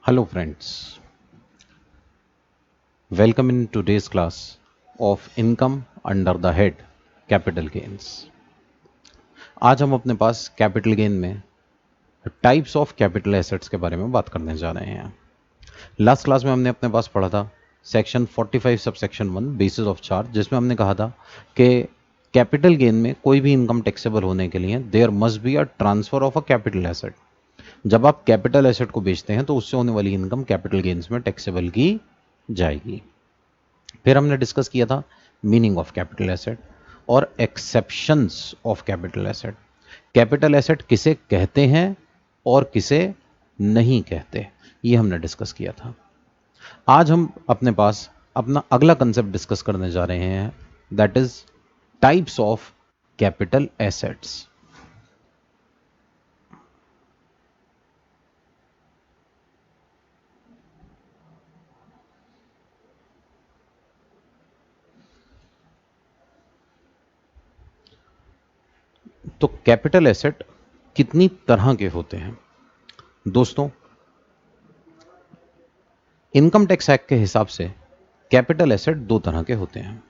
Hello friends, welcome in today's class of income under the head capital gains। आज हम अपने पास capital gain में types of capital assets के बारे में बात करने जा रहे हैं। लास्ट क्लास में हमने अपने पास पढ़ा था section 45 sub section 1 basis of charge, जिसमें हमने कहा था कि कैपिटल गेन में कोई भी इनकम टैक्सेबल होने के लिए there must be a transfer of a capital asset. जब आप कैपिटल एसेट को बेचते हैं तो उससे होने वाली इनकम कैपिटल गेन्स में टैक्सेबल की जाएगी। फिर हमने डिस्कस किया था मीनिंग ऑफ कैपिटल एसेट और exceptions of capital asset. Capital asset किसे कहते हैं और किसे नहीं कहते, ये हमने डिस्कस किया था। आज हम अपने पास अपना अगला कंसेप्ट डिस्कस करने जा रहे हैं, that is types of capital assets. तो कैपिटल एसेट कितनी तरह के होते हैं दोस्तों? इनकम टैक्स एक्ट के हिसाब से कैपिटल एसेट दो तरह के होते हैं।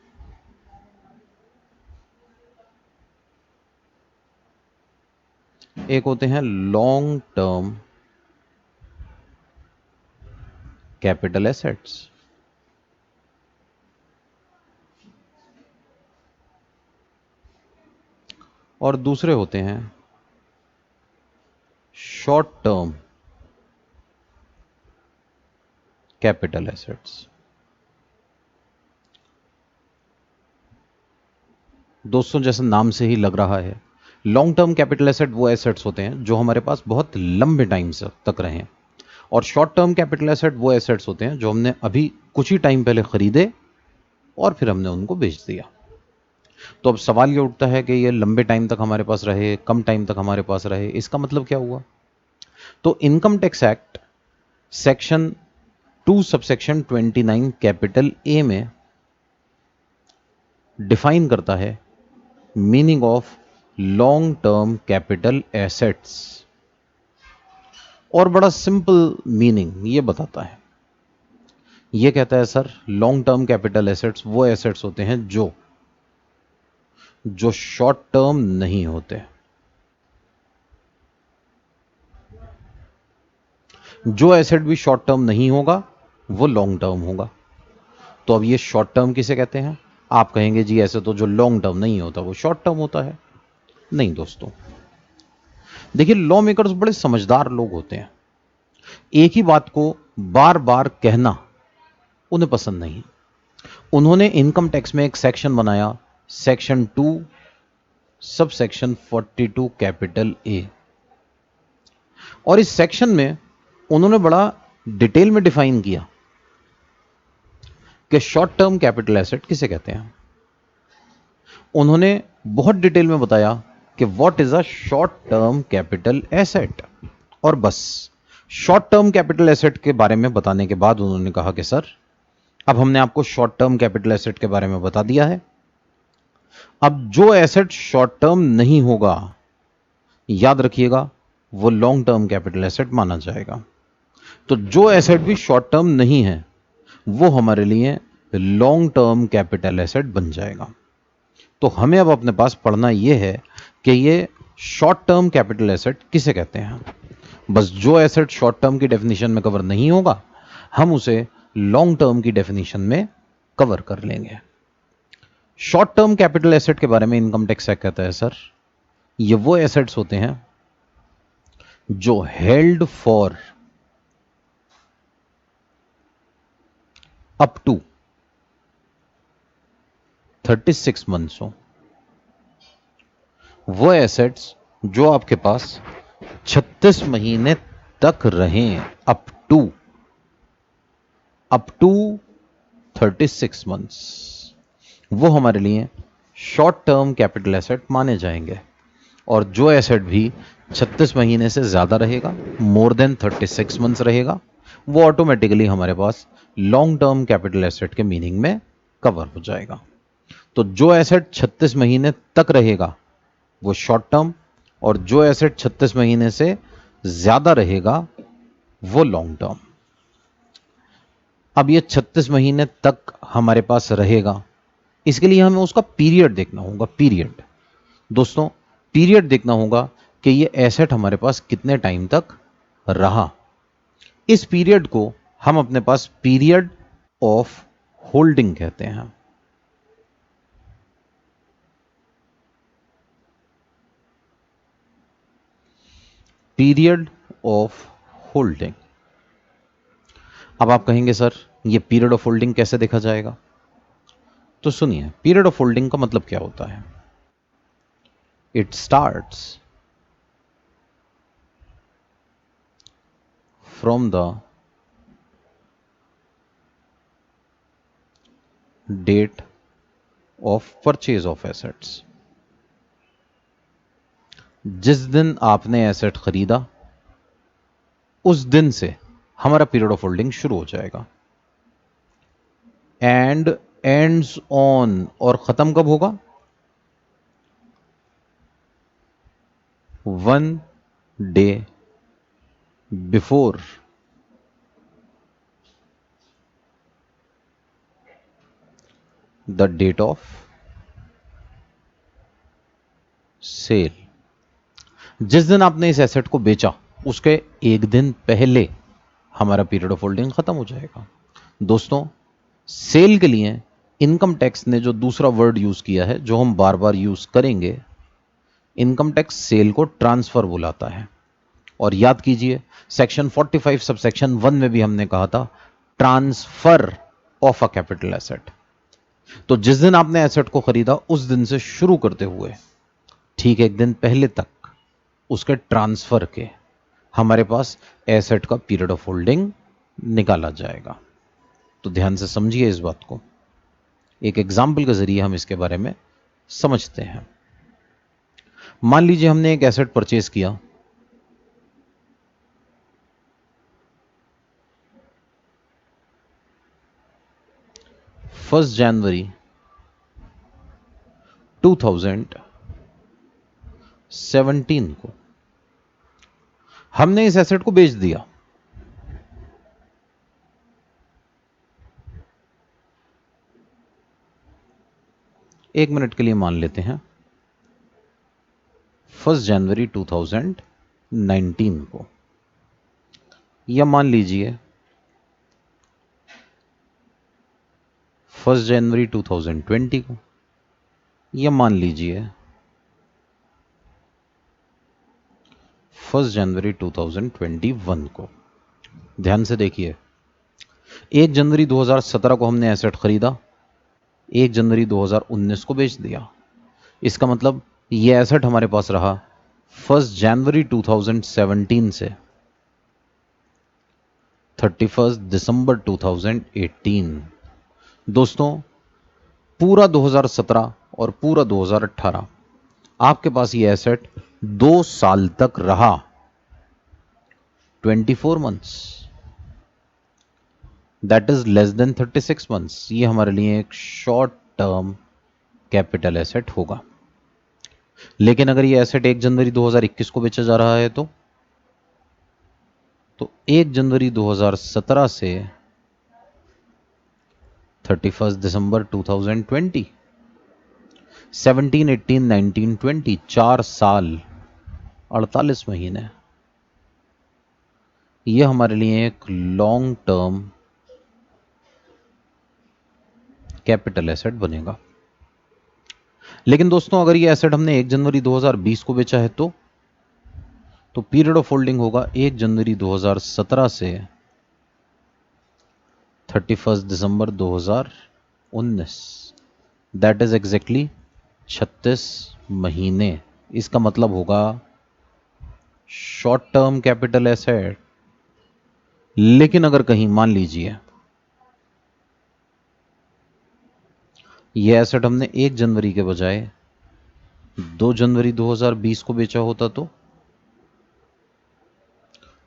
एक होते हैं लॉन्ग टर्म कैपिटल एसेट्स और दूसरे होते हैं शॉर्ट टर्म कैपिटल एसेट्स। दोस्तों, जैसा नाम से ही लग रहा है, लॉन्ग टर्म कैपिटल एसेट वो एसेट्स होते हैं जो हमारे पास बहुत लंबे टाइम से तक रहे, और शॉर्ट टर्म कैपिटल एसेट वो एसेट्स होते हैं जो हमने अभी कुछ ही टाइम पहले खरीदे और फिर हमने उनको बेच दिया। तो अब सवाल ये उठता है कि ये लंबे टाइम तक हमारे पास रहे, कम टाइम तक हमारे पास रहे, इसका मतलब क्या हुआ? तो income tax act section 2 subsection 29 capital A में डिफाइन करता है meaning of long term capital assets, और बड़ा सिंपल मीनिंग ये बताता है। ये कहता है sir, long term capital assets वो एसेट्स होते हैं जो शॉर्ट टर्म नहीं होते। जो एसेट भी शॉर्ट टर्म नहीं होगा वो लॉन्ग टर्म होगा। तो अब ये शॉर्ट टर्म किसे कहते हैं? आप कहेंगे जी ऐसे तो जो लॉन्ग टर्म नहीं होता वो शॉर्ट टर्म होता है। नहीं दोस्तों, देखिए, लॉ मेकर्स बड़े समझदार लोग होते हैं। एक ही बात को बार बार कहना उन्हें पसंद नहीं। उन्होंने इनकम टैक्स में एक सेक्शन बनाया, section 2 sub section 42 capital A, और इस सेक्शन में उन्होंने बड़ा डिटेल में डिफाइन किया कि शॉर्ट टर्म कैपिटल एसेट किसे कहते हैं। उन्होंने बहुत डिटेल में बताया कि what is a short term capital asset, और बस शॉर्ट टर्म कैपिटल एसेट के बारे में बताने के बाद उन्होंने कहा कि सर, अब हमने आपको शॉर्ट टर्म कैपिटल एसेट के बारे में बता दिया है, अब जो एसेट शॉर्ट टर्म नहीं होगा, याद रखिएगा, वो लॉन्ग टर्म कैपिटल एसेट माना जाएगा। तो जो एसेट भी शॉर्ट टर्म नहीं है वो हमारे लिए लॉन्ग टर्म कैपिटल एसेट बन जाएगा। तो हमें अब अपने पास पढ़ना यह है कि ये शॉर्ट टर्म कैपिटल एसेट किसे कहते हैं। बस जो एसेट शॉर्ट टर्म की डेफिनेशन में कवर नहीं होगा हम उसे लॉन्ग टर्म की डेफिनेशन में कवर कर लेंगे। शॉर्ट टर्म कैपिटल एसेट के बारे में इनकम टैक्स एक्ट कहता है सर, ये वो एसेट्स होते हैं जो held for up to 36 months हो, वो एसेट्स जो आपके पास 36 महीने तक रहें, अप टू 36 मंथ्स, वो हमारे लिए शॉर्ट टर्म कैपिटल एसेट माने जाएंगे। और जो एसेट भी 36 महीने से ज्यादा रहेगा, मोर देन 36 मंथ्स रहेगा, वो ऑटोमेटिकली हमारे पास लॉन्ग टर्म कैपिटल एसेट के मीनिंग में कवर हो जाएगा। तो जो एसेट 36 महीने तक रहेगा वो शॉर्ट टर्म, और जो एसेट 36 महीने से ज्यादा रहेगा वो लॉन्ग टर्म। अब ये 36 महीने तक हमारे पास रहेगा, इसके लिए हमें उसका पीरियड देखना होगा। पीरियड दोस्तों, पीरियड देखना होगा कि ये एसेट हमारे पास कितने टाइम तक रहा। इस पीरियड को हम अपने पास पीरियड ऑफ होल्डिंग कहते हैं। Period of holding. अब आप कहेंगे सर ये पीरियड ऑफ होल्डिंग कैसे देखा जाएगा? तो सुनिए, पीरियड ऑफ होल्डिंग का मतलब क्या होता है। It starts from the date of purchase of assets. जिस दिन आपने एसेट खरीदा उस दिन से हमारा पीरियड ऑफ होल्डिंग शुरू हो जाएगा। एंड एंड्स ऑन, और खत्म कब होगा? 1 day before the date of sale. जिस दिन आपने इस एसेट को बेचा उसके एक दिन पहले हमारा पीरियड ऑफ होल्डिंग खत्म हो जाएगा। दोस्तों, सेल के लिए इनकम टैक्स ने जो दूसरा वर्ड यूज किया है, जो हम बार बार यूज करेंगे, इनकम टैक्स सेल को ट्रांसफर बुलाता है। और याद कीजिए, सेक्शन 45 सब सेक्शन 1 में भी हमने कहा था transfer of a capital asset. तो जिस दिन आपने एसेट को खरीदा उस दिन से शुरू करते हुए ठीक एक दिन पहले तक उसके ट्रांसफर के हमारे पास एसेट का पीरियड ऑफ होल्डिंग निकाला जाएगा। तो ध्यान से समझिए इस बात को, एक एग्जाम्पल के जरिए हम इसके बारे में समझते हैं। मान लीजिए हमने एक एसेट परचेज किया, फर्स्ट जनवरी 2017 को हमने इस एसेट को बेच दिया। एक मिनट के लिए मान लेते हैं 1 जनवरी 2019 को, या मान लीजिए 1 जनवरी 2020 को, या मान लीजिए 1 जनवरी 2021 को। ध्यान से देखिए, 1 जनवरी 2017 को हमने एसेट खरीदा, 1 जनवरी 2019 को बेच दिया। इसका मतलब यह एसेट हमारे पास रहा 1 जनवरी 2017 से 31 दिसंबर 2018। दोस्तों, पूरा 2017 और पूरा 2018 आपके पास ये एसेट 2 साल तक रहा, 24 months, that is less than 36 months. ये हमारे लिए एक शॉर्ट टर्म कैपिटल एसेट होगा। लेकिन अगर ये एसेट 1 जनवरी 2021 को बेचा जा रहा है तो 1 जनवरी 2017 से 31 दिसंबर 2020, 17, 18, 19, 20, 4 साल 48 महीने, यह हमारे लिए एक लॉन्ग टर्म कैपिटल एसेट बनेगा। लेकिन दोस्तों, अगर यह एसेट हमने 1 जनवरी 2020 को बेचा है तो पीरियड ऑफ होल्डिंग होगा 1 जनवरी 2017 से 31 दिसंबर 2019, दैट इज एग्जैक्टली 36 महीने। इसका मतलब होगा शॉर्ट टर्म कैपिटल एसेट। लेकिन अगर कहीं मान लीजिए यह एसेट हमने 1 जनवरी के बजाय 2 जनवरी 2020 को बेचा होता तो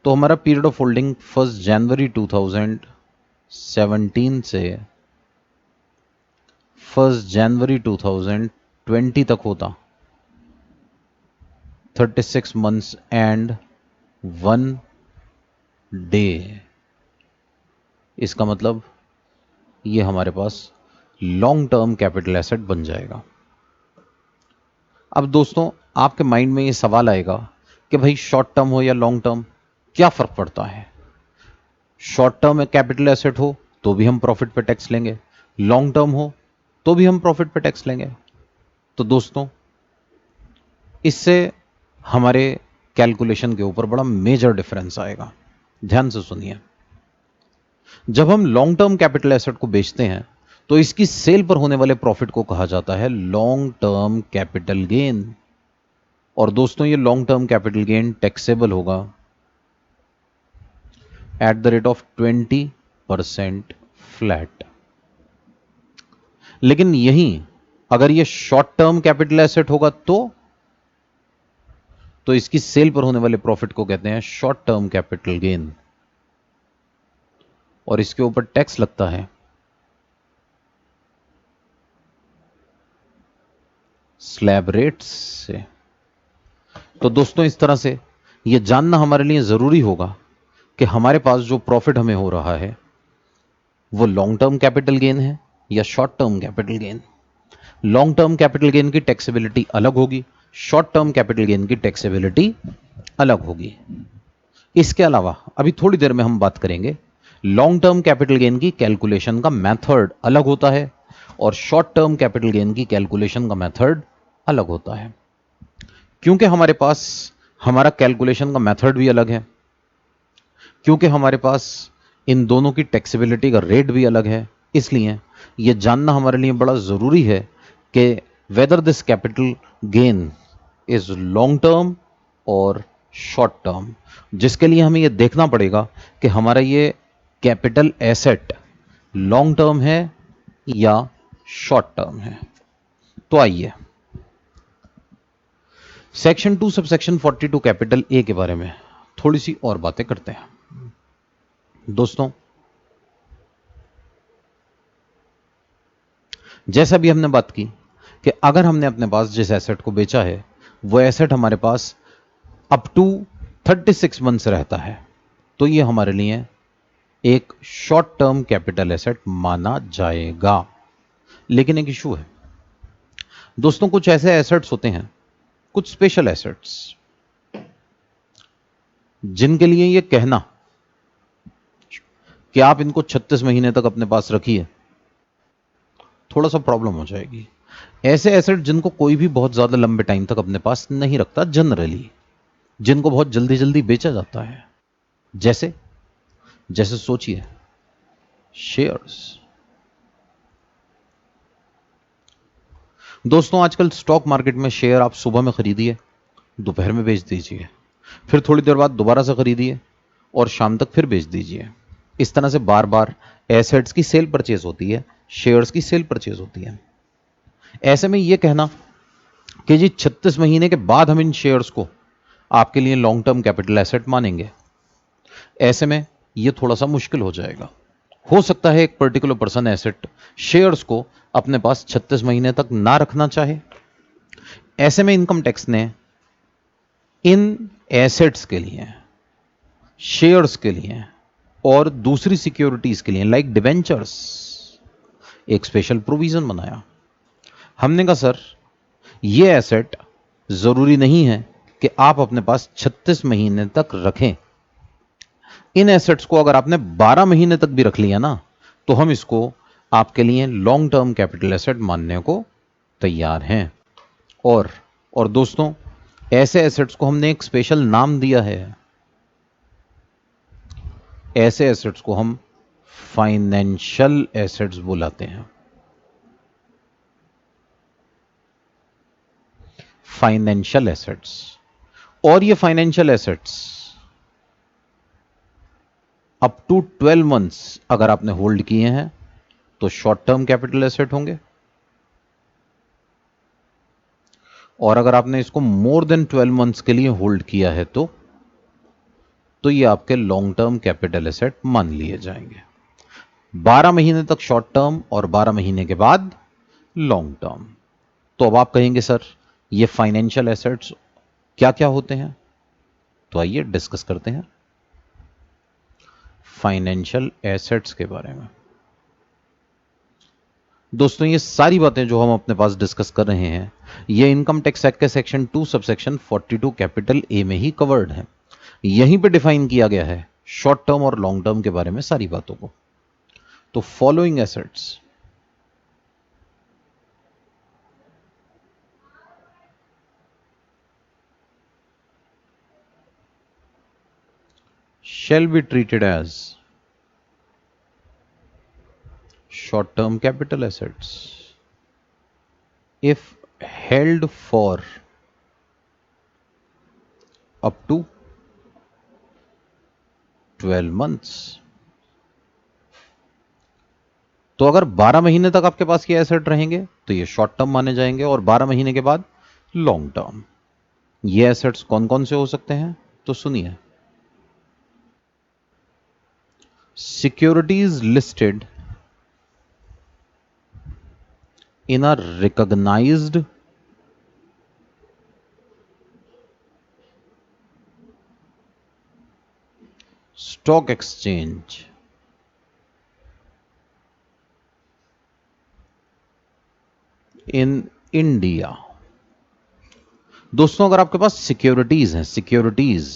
हमारा पीरियड ऑफ होल्डिंग 1 जनवरी 2017 से 1 जनवरी 2020 तक होता, 36 मंथ्स एंड 1 डे। इसका मतलब ये हमारे पास लॉन्ग टर्म कैपिटल एसेट बन जाएगा। अब दोस्तों आपके माइंड में ये सवाल आएगा कि भाई शॉर्ट टर्म हो या लॉन्ग टर्म, क्या फर्क पड़ता है? शॉर्ट टर्म कैपिटल एसेट हो तो भी हम प्रॉफिट पे टैक्स लेंगे, लॉन्ग टर्म हो तो भी हम प्रॉफिट पे टैक्स लेंगे। तो दोस्तों इससे हमारे कैलकुलेशन के ऊपर बड़ा मेजर डिफरेंस आएगा। ध्यान से सुनिए, जब हम लॉन्ग टर्म कैपिटल एसेट को बेचते हैं तो इसकी सेल पर होने वाले प्रॉफिट को कहा जाता है लॉन्ग टर्म कैपिटल गेन। और दोस्तों ये long term capital gain taxable होगा at the rate of 20% flat. लेकिन यही अगर ये शॉर्ट टर्म कैपिटल एसेट होगा तो इसकी सेल पर होने वाले प्रॉफिट को कहते हैं शॉर्ट टर्म कैपिटल गेन, और इसके ऊपर टैक्स लगता है स्लैब रेट्स से। तो दोस्तों इस तरह से यह जानना हमारे लिए जरूरी होगा कि हमारे पास जो प्रॉफिट हमें हो रहा है वो लॉन्ग टर्म कैपिटल गेन है या short term capital gain. Long term capital gain की टैक्सेबिलिटी अलग होगी, शॉर्ट टर्म कैपिटल गेन की टैक्सेबिलिटी अलग होगी। इसके अलावा अभी थोड़ी देर में हम बात करेंगे लॉन्ग टर्म कैपिटल गेन की कैलकुलेशन का मेथड अलग होता है और शॉर्ट टर्म कैपिटल गेन की कैलकुलेशन का मेथड अलग होता है। क्योंकि हमारे पास हमारा कैलकुलेशन का मेथड भी अलग है, क्योंकि हमारे पास इन दोनों की टैक्सेबिलिटी का रेट भी अलग है, इसलिए यह जानना हमारे लिए बड़ा जरूरी है कि whether this capital gain is long term और शॉर्ट टर्म, जिसके लिए हमें यह देखना पड़ेगा कि हमारा ये कैपिटल एसेट लॉन्ग टर्म है या शॉर्ट टर्म है। तो आइए section 2 sub section 42 capital A के बारे में थोड़ी सी और बातें करते हैं। दोस्तों जैसा भी हमने बात की कि अगर हमने अपने पास जिस एसेट को बेचा है वो एसेट हमारे पास अप टू 36 मंथ्स रहता है, तो ये हमारे लिए एक शॉर्ट टर्म कैपिटल एसेट माना जाएगा। लेकिन एक इशू है दोस्तों, कुछ ऐसे एसेट्स होते हैं, कुछ स्पेशल एसेट्स, जिनके लिए यह कहना कि आप इनको 36 महीने तक अपने पास रखिए थोड़ा सा प्रॉब्लम हो जाएगी। ऐसे एसेट जिनको कोई भी बहुत ज्यादा लंबे टाइम तक अपने पास नहीं रखता, जनरली जिनको बहुत जल्दी जल्दी बेचा जाता है, जैसे जैसे सोचिए शेयर्स। दोस्तों आजकल स्टॉक मार्केट में शेयर आप सुबह में खरीदिए, दोपहर में बेच दीजिए, फिर थोड़ी देर बाद दोबारा से खरीदिए और शाम तक फिर बेच दीजिए। इस तरह से बार बार एसेट्स की सेल परचेज होती है, शेयर्स की सेल परचेज होती है। ऐसे में यह कहना कि जी 36 महीने के बाद हम इन शेयर्स को आपके लिए लॉन्ग टर्म कैपिटल एसेट मानेंगे, ऐसे में यह थोड़ा सा मुश्किल हो जाएगा। हो सकता है एक पर्टिकुलर पर्सन एसेट शेयर्स को अपने पास 36 महीने तक ना रखना चाहे। ऐसे में इनकम टैक्स ने इन एसेट्स के लिए, शेयर्स के लिए और दूसरी सिक्योरिटीज के लिए लाइक डिवेंचर्स एक स्पेशल प्रोविजन बनाया। हमने कहा सर ये एसेट जरूरी नहीं है कि आप अपने पास 36 महीने तक रखें। इन एसेट्स को अगर आपने 12 महीने तक भी रख लिया ना तो हम इसको आपके लिए लॉन्ग टर्म कैपिटल एसेट मानने को तैयार हैं। और दोस्तों ऐसे एसेट्स को हमने एक स्पेशल नाम दिया है, ऐसे एसेट्स को हम फाइनेंशियल एसेट्स बुलाते हैं। फाइनेंशियल एसेट्स, और ये financial assets up to 12 months अगर आपने होल्ड किए हैं तो शॉर्ट टर्म कैपिटल एसेट होंगे, और अगर आपने इसको मोर देन 12 मंथ्स के लिए होल्ड किया है तो ये आपके लॉन्ग टर्म कैपिटल एसेट मान लिए जाएंगे। 12 महीने तक शॉर्ट टर्म और 12 महीने के बाद लॉन्ग टर्म। तो अब आप कहेंगे सर ये फाइनेंशियल एसेट्स क्या क्या होते हैं, तो आइए डिस्कस करते हैं फाइनेंशियल एसेट्स के बारे में। दोस्तों ये सारी बातें जो हम अपने पास डिस्कस कर रहे हैं ये इनकम टैक्स एक्ट के सेक्शन 2 सबसेक्शन 42 कैपिटल ए में ही कवर्ड है। यहीं पे डिफाइन किया गया है शॉर्ट टर्म और लॉन्ग टर्म के बारे में सारी बातों को। तो following assets shall be treated as short term capital assets if held for up to 12 months। तो अगर 12 महीने तक आपके पास ये एसेट रहेंगे तो ये शॉर्ट टर्म माने जाएंगे और 12 महीने के बाद लॉन्ग टर्म। ये एसेट्स कौन कौन से हो सकते हैं तो सुनिए। Securities listed in a recognized stock exchange in India। दोस्तों अगर आपके पास सिक्योरिटीज हैं, सिक्योरिटीज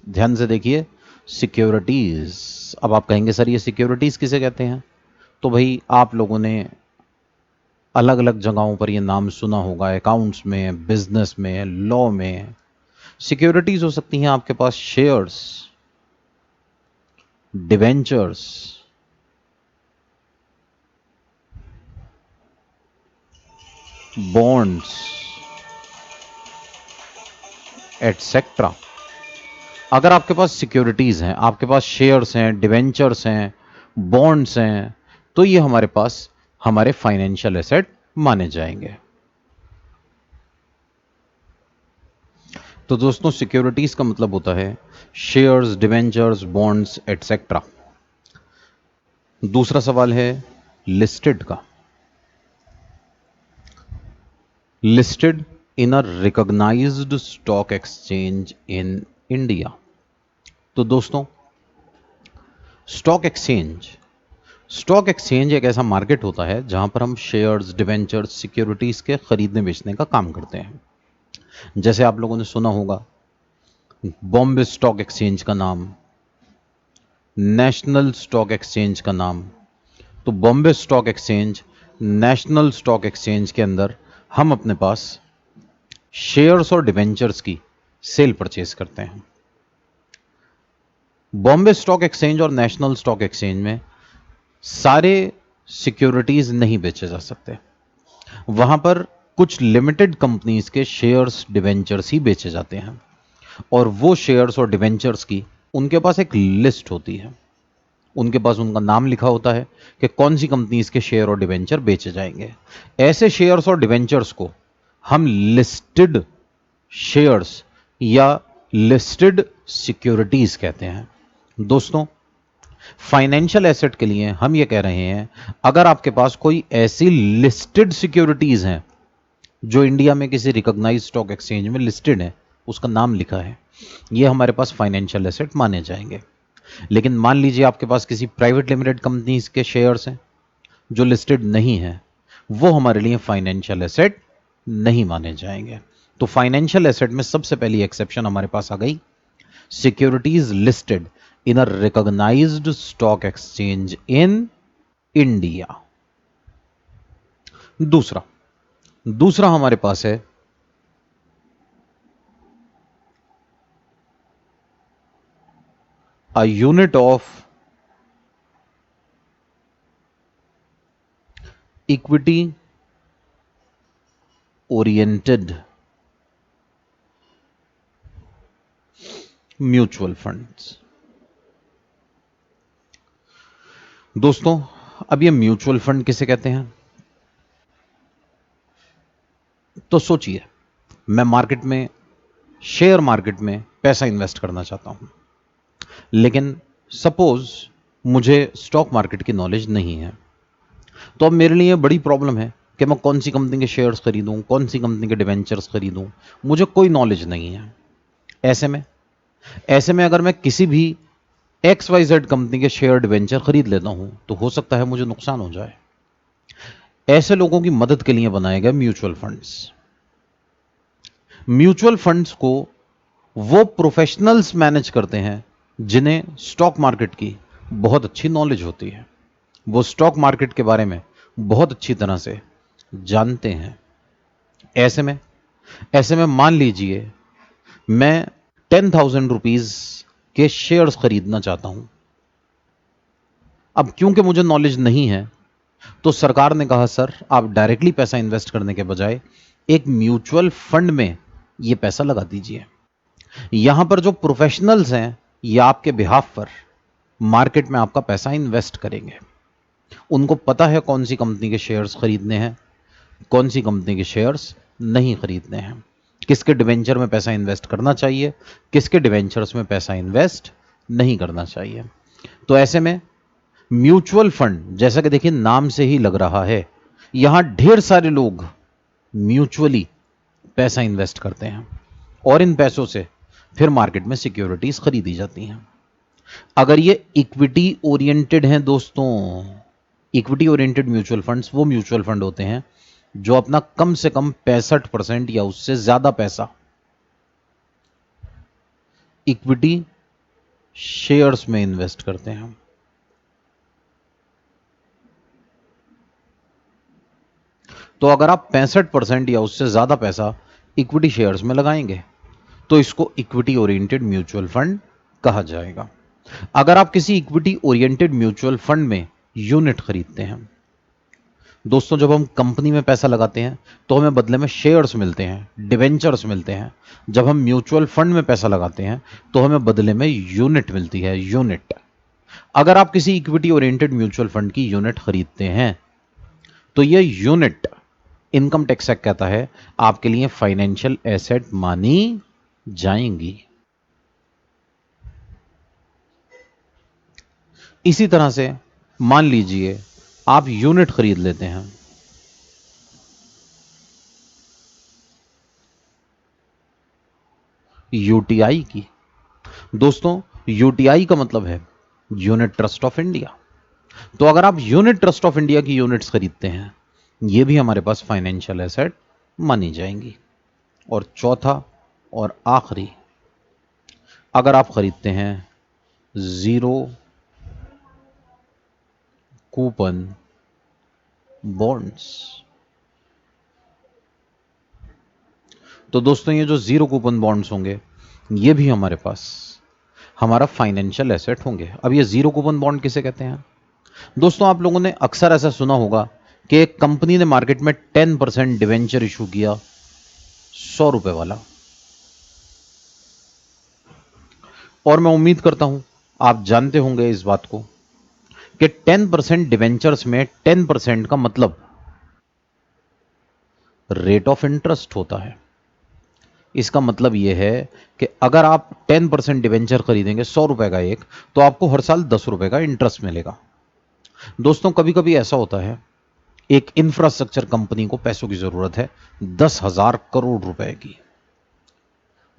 ध्यान से देखिए, सिक्योरिटीज। अब आप कहेंगे सर ये सिक्योरिटीज किसे कहते हैं? तो भाई आप लोगों ने अलग अलग जगहों पर ये नाम सुना होगा, अकाउंट्स में, बिजनेस में, लॉ में। सिक्योरिटीज हो सकती हैं आपके पास शेयर्स, डिवेंचर्स, बॉन्ड्स एटसेट्रा। अगर आपके पास सिक्योरिटीज हैं, आपके पास शेयर्स हैं, डिवेंचर्स हैं, बॉन्ड्स हैं, तो ये हमारे पास हमारे फाइनेंशियल एसेट माने जाएंगे। तो दोस्तों सिक्योरिटीज का मतलब होता है शेयर्स, डिवेंचर्स, बॉन्ड्स एटसेट्रा। दूसरा सवाल है लिस्टेड का। Listed in a recognised stock exchange in India. तो दोस्तों स्टॉक एक्सचेंज, स्टॉक एक्सचेंज एक ऐसा मार्केट होता है जहां पर हम शेयर्स, डिवेंचर्स, सिक्योरिटीज के खरीदने बेचने का काम करते हैं। जैसे आप लोगों ने सुना होगा बॉम्बे स्टॉक एक्सचेंज का नाम, नेशनल स्टॉक एक्सचेंज का नाम। तो Bombay stock exchange, national stock exchange के अंदर हम अपने पास शेयर्स और डिवेंचर्स की सेल परचेज करते हैं। बॉम्बे स्टॉक एक्सचेंज और नेशनल स्टॉक एक्सचेंज में सारे सिक्योरिटीज नहीं बेचे जा सकते। वहां पर कुछ लिमिटेड कंपनीज के शेयर्स, डिवेंचर्स ही बेचे जाते हैं और वो शेयर्स और डिवेंचर्स की उनके पास एक लिस्ट होती है। उनके पास उनका नाम लिखा होता है कि कौन सी कंपनीज के शेयर और डिवेंचर बेचे जाएंगे। ऐसे शेयर्स और डिवेंचर्स को हम लिस्टेड शेयर्स या लिस्टेड सिक्योरिटीज कहते हैं। दोस्तों फाइनेंशियल एसेट के लिए हम ये कह रहे हैं अगर आपके पास कोई ऐसी लिस्टेड सिक्योरिटीज हैं जो इंडिया में किसी रिकॉग्नाइज्ड स्टॉक एक्सचेंज में लिस्टेड है, उसका नाम लिखा है, ये हमारे पास फाइनेंशियल एसेट माने जाएंगे। लेकिन मान लीजिए आपके पास किसी प्राइवेट लिमिटेड कंपनीज के शेयर्स हैं जो लिस्टेड नहीं है, वो हमारे लिए फाइनेंशियल एसेट नहीं माने जाएंगे। तो फाइनेंशियल एसेट में सबसे पहली एक्सेप्शन हमारे पास आ गई, securities listed in a recognised stock exchange in India. दूसरा हमारे पास है a unit of equity oriented mutual funds. दोस्तों अब ये म्यूचुअल फंड किसे कहते हैं? तो सोचिए मैं मार्केट में, शेयर मार्केट में पैसा इन्वेस्ट करना चाहता हूं, लेकिन सपोज मुझे स्टॉक मार्केट की नॉलेज नहीं है। तो अब मेरे लिए बड़ी प्रॉब्लम है कि मैं कौन सी कंपनी के शेयर्स खरीदूं, कौन सी कंपनी के डिवेंचर्स खरीदूं, मुझे कोई नॉलेज नहीं है। ऐसे में अगर मैं किसी भी XYZ कंपनी के शेयर, डिवेंचर खरीद लेता हूं तो हो सकता है मुझे नुकसान हो जाए। ऐसे लोगों की मदद के लिए बनाए गए म्यूचुअल फंड्स। म्यूचुअल फंड्स को वो प्रोफेशनल्स मैनेज करते हैं जिन्हें स्टॉक मार्केट की बहुत अच्छी नॉलेज होती है, वो स्टॉक मार्केट के बारे में बहुत अच्छी तरह से जानते हैं। ऐसे में मान लीजिए मैं 10,000 रुपीज के शेयर्स खरीदना चाहता हूं। अब क्योंकि मुझे नॉलेज नहीं है तो सरकार ने कहा सर आप डायरेक्टली पैसा इन्वेस्ट करने के बजाय एक म्यूचुअल फंड में यह पैसा लगा दीजिए। यहां पर जो प्रोफेशनल्स हैं ये आपके बिहाफ पर मार्केट में आपका पैसा इन्वेस्ट करेंगे। उनको पता है कौन सी कंपनी के शेयर्स खरीदने हैं, कौन सी कंपनी के शेयर्स नहीं खरीदने हैं, किसके डिवेंचर में पैसा इन्वेस्ट करना चाहिए, किसके डिवेंचर्स में पैसा इन्वेस्ट नहीं करना चाहिए। तो ऐसे में म्यूचुअल फंड, जैसा कि देखिए नाम से ही लग रहा है, यहां ढेर सारे लोग म्यूचुअली पैसा इन्वेस्ट करते हैं और इन पैसों से फिर मार्केट में सिक्योरिटीज खरीदी जाती हैं। अगर ये इक्विटी ओरिएंटेड हैं दोस्तों, इक्विटी ओरिएंटेड म्यूचुअल फंड्स वो म्यूचुअल फंड होते हैं जो अपना कम से कम 65% या उससे ज्यादा पैसा इक्विटी शेयर्स में इन्वेस्ट करते हैं। तो अगर आप 65% या उससे ज्यादा पैसा इक्विटी शेयर्स में लगाएंगे तो इसको इक्विटी ओरिएंटेड म्यूचुअल फंड कहा जाएगा। अगर आप किसी इक्विटी ओरिएंटेड म्यूचुअल फंड में यूनिट खरीदते हैं दोस्तों, जब हम कंपनी में पैसा लगाते हैं तो हमें बदले में शेयर्स मिलते हैं, डिवेंचर्स मिलते हैं। जब हम म्यूचुअल फंड में पैसा लगाते हैं तो हमें बदले में यूनिट मिलती है, यूनिट। अगर आप किसी इक्विटी ओरिएंटेड म्यूचुअल फंड की यूनिट खरीदते हैं तो यह यूनिट इनकम टैक्स एक्ट कहता है आपके लिए फाइनेंशियल एसेट मानी जाएंगी। इसी तरह से मान लीजिए आप यूनिट खरीद लेते हैं, यूटीआई की। दोस्तों यूटीआई का मतलब है यूनिट ट्रस्ट ऑफ इंडिया। तो अगर आप यूनिट ट्रस्ट ऑफ इंडिया की यूनिट्स खरीदते हैं ये भी हमारे पास फाइनेंशियल एसेट मानी जाएंगी। और चौथा और आखिरी, अगर आप खरीदते हैं जीरो कूपन बॉन्ड्स, तो दोस्तों ये जो जीरो कूपन बॉन्ड्स होंगे ये भी हमारे पास हमारा फाइनेंशियल एसेट होंगे। अब ये जीरो कूपन बॉन्ड किसे कहते हैं दोस्तों? आप लोगों ने अक्सर ऐसा सुना होगा कि एक कंपनी ने मार्केट में 10% डिवेंचर इशू किया, 100 रुपए वाला। और मैं उम्मीद करता हूं आप जानते होंगे इस बात को कि 10% डिवेंचर्स में 10% का मतलब रेट ऑफ इंटरेस्ट होता है। इसका मतलब यह है कि अगर आप 10% डिवेंचर खरीदेंगे 100 रुपए का एक, तो आपको हर साल 10 रुपए का इंटरेस्ट मिलेगा। दोस्तों कभी कभी ऐसा होता है एक इंफ्रास्ट्रक्चर कंपनी को पैसों की जरूरत है 10,000 करोड़ रुपए की।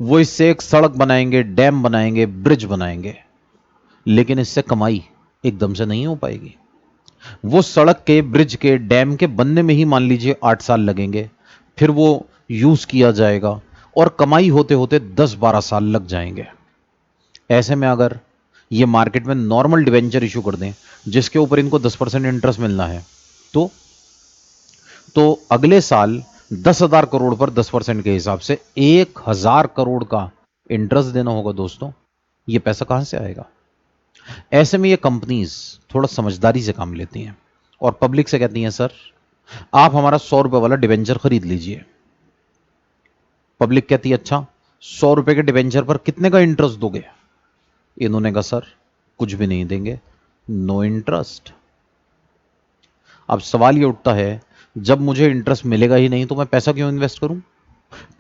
वो इससे एक सड़क बनाएंगे, डैम बनाएंगे, ब्रिज बनाएंगे, लेकिन इससे कमाई एकदम से नहीं हो पाएगी। वो सड़क के, ब्रिज के, डैम के बनने में ही मान लीजिए 8 साल लगेंगे, फिर वो यूज किया जाएगा और कमाई होते होते 10-12 साल लग जाएंगे। ऐसे में अगर ये मार्केट में नॉर्मल डिवेंचर इशू कर दें जिसके ऊपर इनको 10% इंटरेस्ट मिलना है, तो अगले साल 10,000 करोड़ पर 10% के हिसाब से 1,000 करोड़ का इंटरेस्ट देना होगा। दोस्तों ये पैसा कहां से आएगा? ऐसे में ये कंपनीज थोड़ा समझदारी से काम लेती हैं और पब्लिक से कहती हैं सर आप हमारा 100 रुपए वाला डिवेंचर खरीद लीजिए। पब्लिक कहती है अच्छा 100 रुपए के डिवेंचर पर कितने का इंटरेस्ट दोगे? इन्होंने कहा सर कुछ भी नहीं देंगे, नो इंटरेस्ट। अब सवाल ये उठता है जब मुझे इंटरेस्ट मिलेगा ही नहीं तो मैं पैसा क्यों इन्वेस्ट करूं?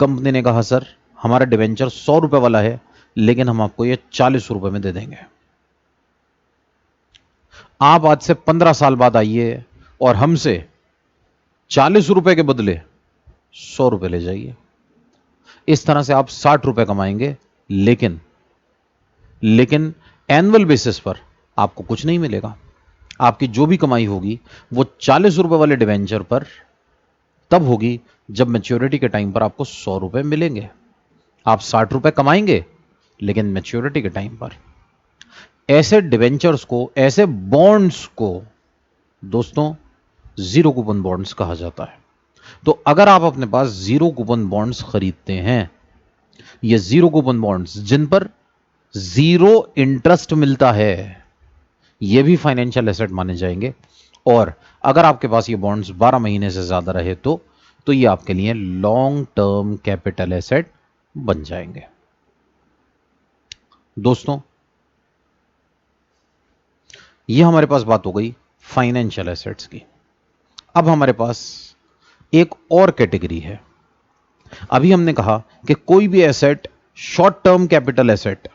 कंपनी ने कहा सर हमारा डिवेंचर 100 रुपए वाला है लेकिन हम आपको ये 40 रुपए में दे देंगे। आप आज से 15 साल बाद आइए और हमसे 40 रुपए के बदले 100 रुपए ले जाइए। इस तरह से आप 60 रुपए कमाएंगे, लेकिन एनुअल बेसिस पर आपको कुछ नहीं मिलेगा। आपकी जो भी कमाई होगी वो 40 रुपए वाले डिवेंचर पर तब होगी जब मैच्योरिटी के टाइम पर आपको 100 रुपए मिलेंगे। आप 60 रुपए कमाएंगे लेकिन मैच्योरिटी के टाइम पर। ऐसे डिवेंचर्स को, ऐसे बॉन्ड्स को दोस्तों जीरो कूपन बॉन्ड्स कहा जाता है। तो अगर आप अपने पास जीरो कूपन बॉन्ड्स खरीदते हैं, ये जीरो कूपन बॉन्ड्स जिन पर जीरो इंटरेस्ट मिलता है, ये भी फाइनेंशियल एसेट माने जाएंगे। और अगर आपके पास ये बॉन्ड्स 12 महीने से ज्यादा रहे तो ये आपके लिए लॉन्ग टर्म कैपिटल एसेट बन जाएंगे। दोस्तों ये हमारे पास बात हो गई फाइनेंशियल एसेट्स की। अब हमारे पास एक और कैटेगरी है। अभी हमने कहा कि कोई भी asset short term capital asset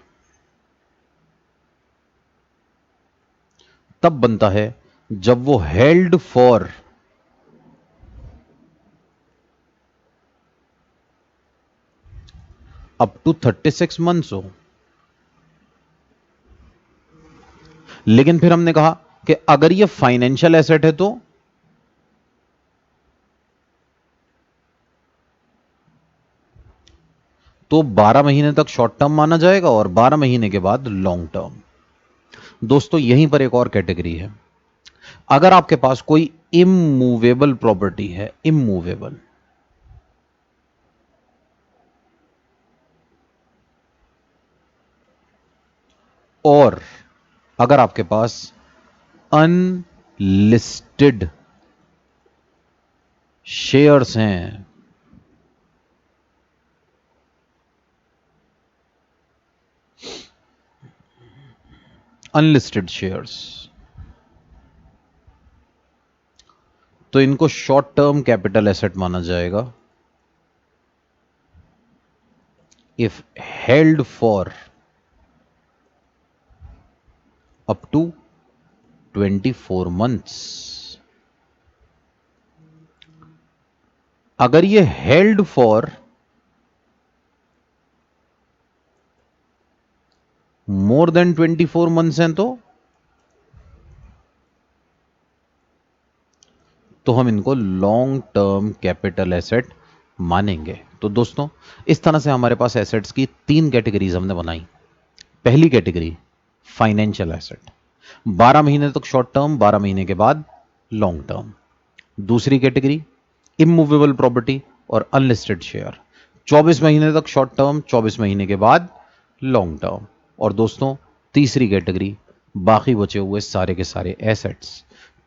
तब बनता है जब वो held for up to 36 months हो। लेकिन फिर हमने कहा कि अगर ये फाइनेंशियल एसेट है तो 12 महीने तक शॉर्ट टर्म माना जाएगा और 12 महीने के बाद लॉन्ग टर्म। दोस्तों यहीं पर एक और कैटेगरी है। अगर आपके पास कोई इमूवेबल प्रॉपर्टी है, इमूवेबल, और अगर आपके पास अनलिस्टेड शेयर्स हैं, अनलिस्टेड शेयर्स, तो इनको शॉर्ट टर्म कैपिटल एसेट माना जाएगा if held for up to 24 months. अगर ये held for more than 24 months हैं तो हम इनको लॉन्ग टर्म कैपिटल एसेट मानेंगे। तो दोस्तों इस तरह से हमारे पास एसेट्स की 3 कैटेगरीज हमने बनाई। पहली कैटेगरी फाइनेंशियल एसेट, 12 महीने तक शॉर्ट टर्म, 12 महीने के बाद लॉन्ग टर्म। दूसरी कैटेगरी इमूवेबल प्रॉपर्टी और अनलिस्टेड शेयर, 24 महीने तक शॉर्ट टर्म, 24 महीने के बाद लॉन्ग टर्म। और दोस्तों तीसरी कैटेगरी बाकी बचे हुए सारे के सारे एसेट्स,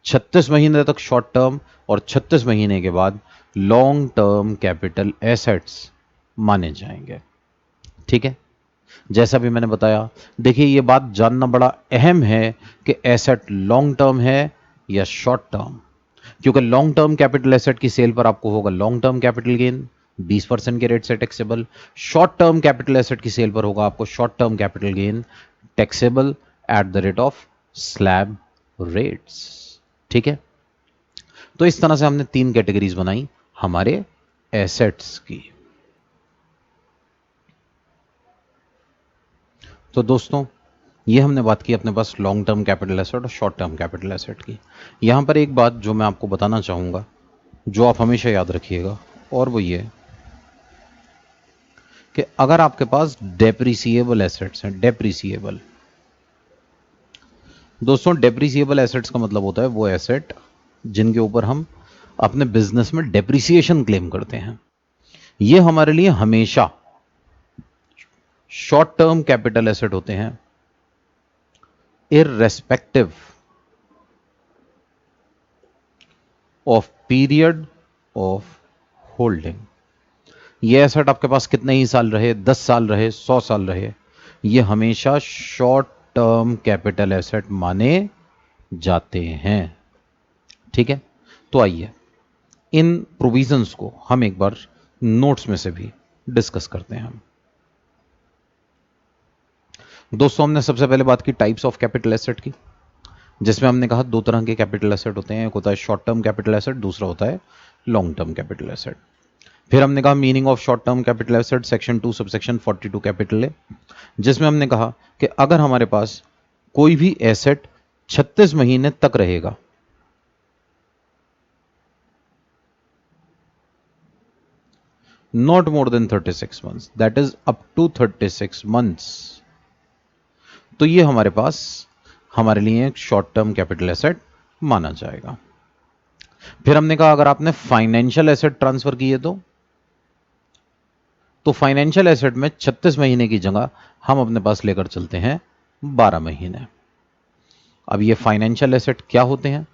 36 महीने तक शॉर्ट टर्म और 36 महीने के बाद लॉन्ग टर्म कैपिटल एसेट्स माने जाएंगे। ठीक है, जैसा भी मैंने बताया, देखिए ये बात जानना बड़ा अहम है कि एसेट लॉन्ग टर्म है या शॉर्ट टर्म। क्योंकि लॉन्ग टर्म कैपिटल एसेट की सेल पर आपको होगा लॉन्ग टर्म कैपिटल गेन 20% के रेट से taxable. Short term capital asset की सेल पर होगा आपको short term capital gain taxable at the rate of slab rates. ठीक है, तो इस तरह से हमने 3 कैटेगरीज बनाई हमारे एसेट्स की। तो दोस्तों ये हमने बात की अपने पास लॉन्ग टर्म कैपिटल एसेट और शॉर्ट टर्म कैपिटल एसेट की। यहां पर एक बात जो मैं आपको बताना चाहूंगा, जो आप हमेशा याद रखिएगा, और वो ये कि अगर आपके पास डेप्रिसिएबल एसेट्स हैं, डेप्रिसिएबल, दोस्तों डेप्रिसिएबल एसेट्स का मतलब होता है वो एसेट जिनके ऊपर हम अपने बिजनेस में डेप्रिसिएशन क्लेम करते हैं। ये हमारे लिए हमेशा शॉर्ट टर्म कैपिटल एसेट होते हैं irrespective of period of holding. ये एसेट आपके पास कितने ही साल रहे, 10 साल रहे, 100 साल रहे, ये हमेशा शॉर्ट टर्म कैपिटल एसेट माने जाते हैं। ठीक है, तो आइए इन प्रोविजंस को हम एक बार नोट्स में से भी डिस्कस करते हैं। दोस्तों हमने सबसे पहले बात की टाइप्स ऑफ कैपिटल एसेट की, जिसमें हमने कहा 2 तरह के कैपिटल एसेट होते हैं, एक होता है शॉर्ट टर्म कैपिटल एसेट, दूसरा होता है लॉन्ग टर्म कैपिटल एसेट। फिर हमने कहा meaning of short term capital asset, section 2 subsection 42 capital A, जिसमें हमने कहा कि अगर हमारे पास कोई भी एसेट 36 महीने तक रहेगा। Not more than 36 months, that is up to 36 months. तो ये हमारे पास हमारे लिए एक शॉर्ट टर्म कैपिटल एसेट माना जाएगा। फिर हमने कहा अगर आपने फाइनेंशियल एसेट ट्रांसफर किए तो फाइनेंशियल एसेट में 36 महीने की जगह हम अपने पास लेकर चलते हैं 12 महीने। अब ये फाइनेंशियल एसेट क्या होते हैं,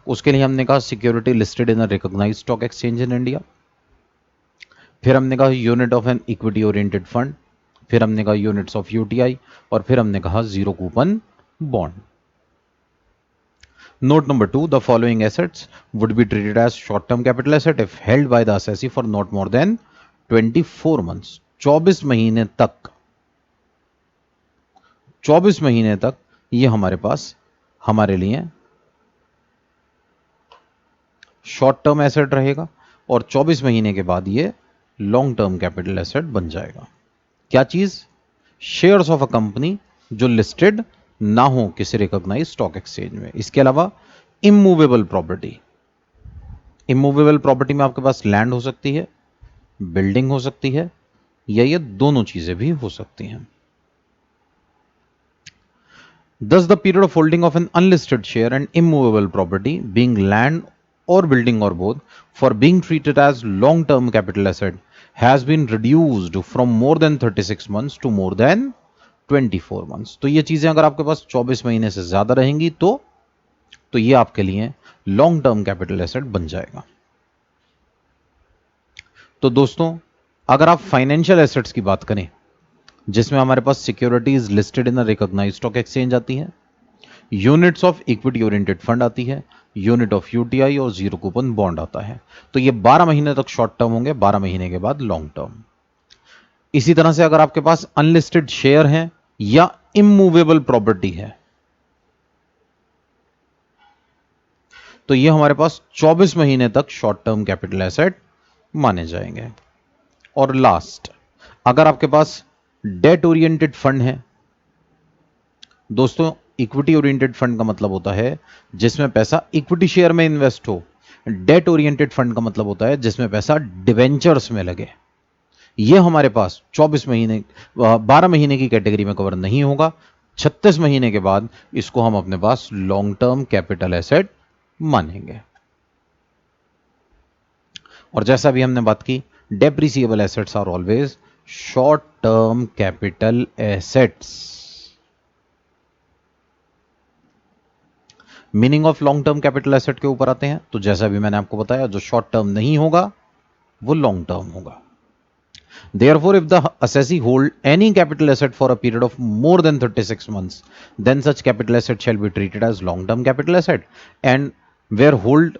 उसके लिए हमने कहा security listed in a recognised stock exchange in India, फिर हमने कहा unit of an equity oriented fund, फिर हमने कहा यूनिट्स ऑफ यूटीआई, और फिर हमने कहा zero coupon bond. Note number 2, the following assets would be treated as short-term capital asset if held by the assessee for not more than 24 months. 24 महीने तक, 24 महीने तक ये हमारे पास हमारे लिए शॉर्ट टर्म एसेट रहेगा, और 24 महीने के बाद ये लॉन्ग टर्म कैपिटल एसेट बन जाएगा। क्या चीज? शेयर्स ऑफ अ कंपनी जो लिस्टेड ना हो किसी रिकॉग्नाइज्ड स्टॉक एक्सचेंज में। इसके अलावा इमूवेबल प्रॉपर्टी, इमूवेबल प्रॉपर्टी में आपके पास लैंड हो सकती है, बिल्डिंग हो सकती है, या ये दोनों चीजें भी हो सकती हैं। Thus, the period of holding of an unlisted share and immovable property, being land or building or both, for being treated as long-term capital asset, has been reduced from more than 36 months to more than 24 months. तो ये चीजें अगर आपके पास 24 महीने से ज्यादा रहेंगी तो ये आपके लिए लॉन्ग टर्म कैपिटल एसेट बन जाएगा। तो दोस्तों, अगर आप फाइनेंशियल एसेट्स की बात करें जिसमें हमारे पास securities listed in recognised stock exchange आती है, units of equity oriented fund आती है, यूनिट ऑफ यूटीआई और जीरो कूपन बॉन्ड आता है, तो ये 12 महीने तक शॉर्ट टर्म होंगे, 12 महीने के बाद लॉन्ग टर्म। इसी तरह से अगर आपके पास अनलिस्टेड शेयर हैं या इमूवेबल प्रॉपर्टी है तो ये हमारे पास 24 महीने तक शॉर्ट टर्म कैपिटल एसेट माने जाएंगे। और लास्ट, अगर आपके पास डेट ओरिएंटेड फंड है, दोस्तों इक्विटी ओरिएंटेड फंड का मतलब होता है जिसमें पैसा इक्विटी शेयर में इन्वेस्ट हो, डेट ओरिएंटेड फंड का मतलब होता है जिसमें पैसा डिवेंचर्स में लगे। यह हमारे पास 24 महीने 12 महीने की कैटेगरी में कवर नहीं होगा। 36 महीने के बाद इसको हम अपने पास लॉन्ग टर्म कैपिटल एसेट मानेंगे। और जैसा भी हमने बात की, depreciable assets are always short term capital assets. Meaning of long term capital asset के ऊपर आते हैं, तो जैसा भी मैंने आपको बताया, जो शॉर्ट टर्म नहीं होगा वो लॉन्ग टर्म होगा। Therefore, if the assessee hold any capital asset for a period of more than 36 months, then such capital asset shall be treated as long-term capital asset. And where hold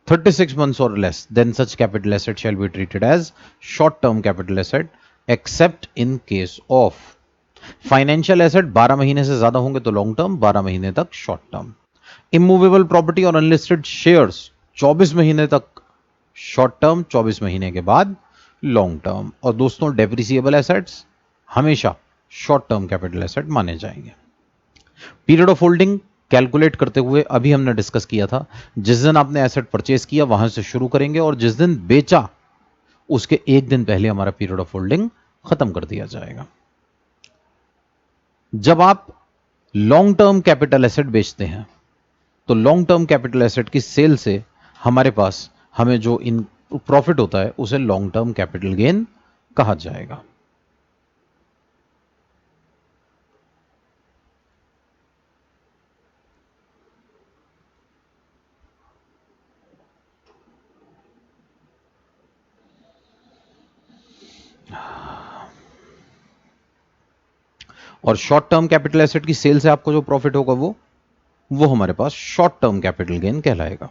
36 months or less, then such capital asset shall be treated as short-term capital asset, except in case of financial asset 12 महीने से ज्यादा होंगे तो long term, 12 महीने तक short term. Immovable property और unlisted shares 24 महीने तक शॉर्ट टर्म, 24 महीने के बाद लॉन्ग टर्म। और दोस्तों, डेप्रिसिएबल एसेट्स हमेशा शॉर्ट टर्म कैपिटल एसेट माने जाएंगे। पीरियड ऑफ होल्डिंग कैलकुलेट करते हुए अभी हमने डिस्कस किया था, जिस दिन आपने एसेट परचेज किया वहां से शुरू करेंगे और जिस दिन बेचा उसके एक दिन पहले हमारा पीरियड ऑफ होल्डिंग खत्म कर दिया जाएगा। जब आप लॉन्ग टर्म कैपिटल एसेट बेचते हैं तो लॉन्ग टर्म कैपिटल एसेट की सेल से हमारे पास हमें जो इन प्रॉफिट होता है उसे लॉन्ग टर्म कैपिटल गेन कहा जाएगा। और शॉर्ट टर्म कैपिटल एसेट की सेल से आपको जो प्रॉफिट होगा वो हमारे पास शॉर्ट टर्म कैपिटल गेन कहलाएगा।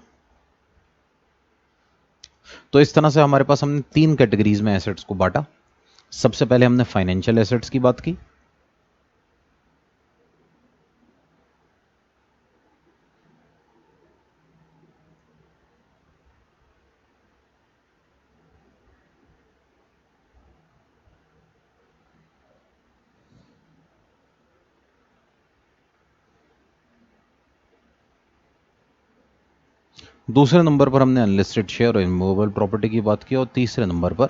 तो इस तरह से हमारे पास हमने 3 कैटेगरीज में एसेट्स को बांटा। सबसे पहले हमने फाइनेंशियल एसेट्स की बात की, दूसरे नंबर पर हमने अनलिस्टेड शेयर और इमूवेबल प्रॉपर्टी की बात की, और तीसरे नंबर पर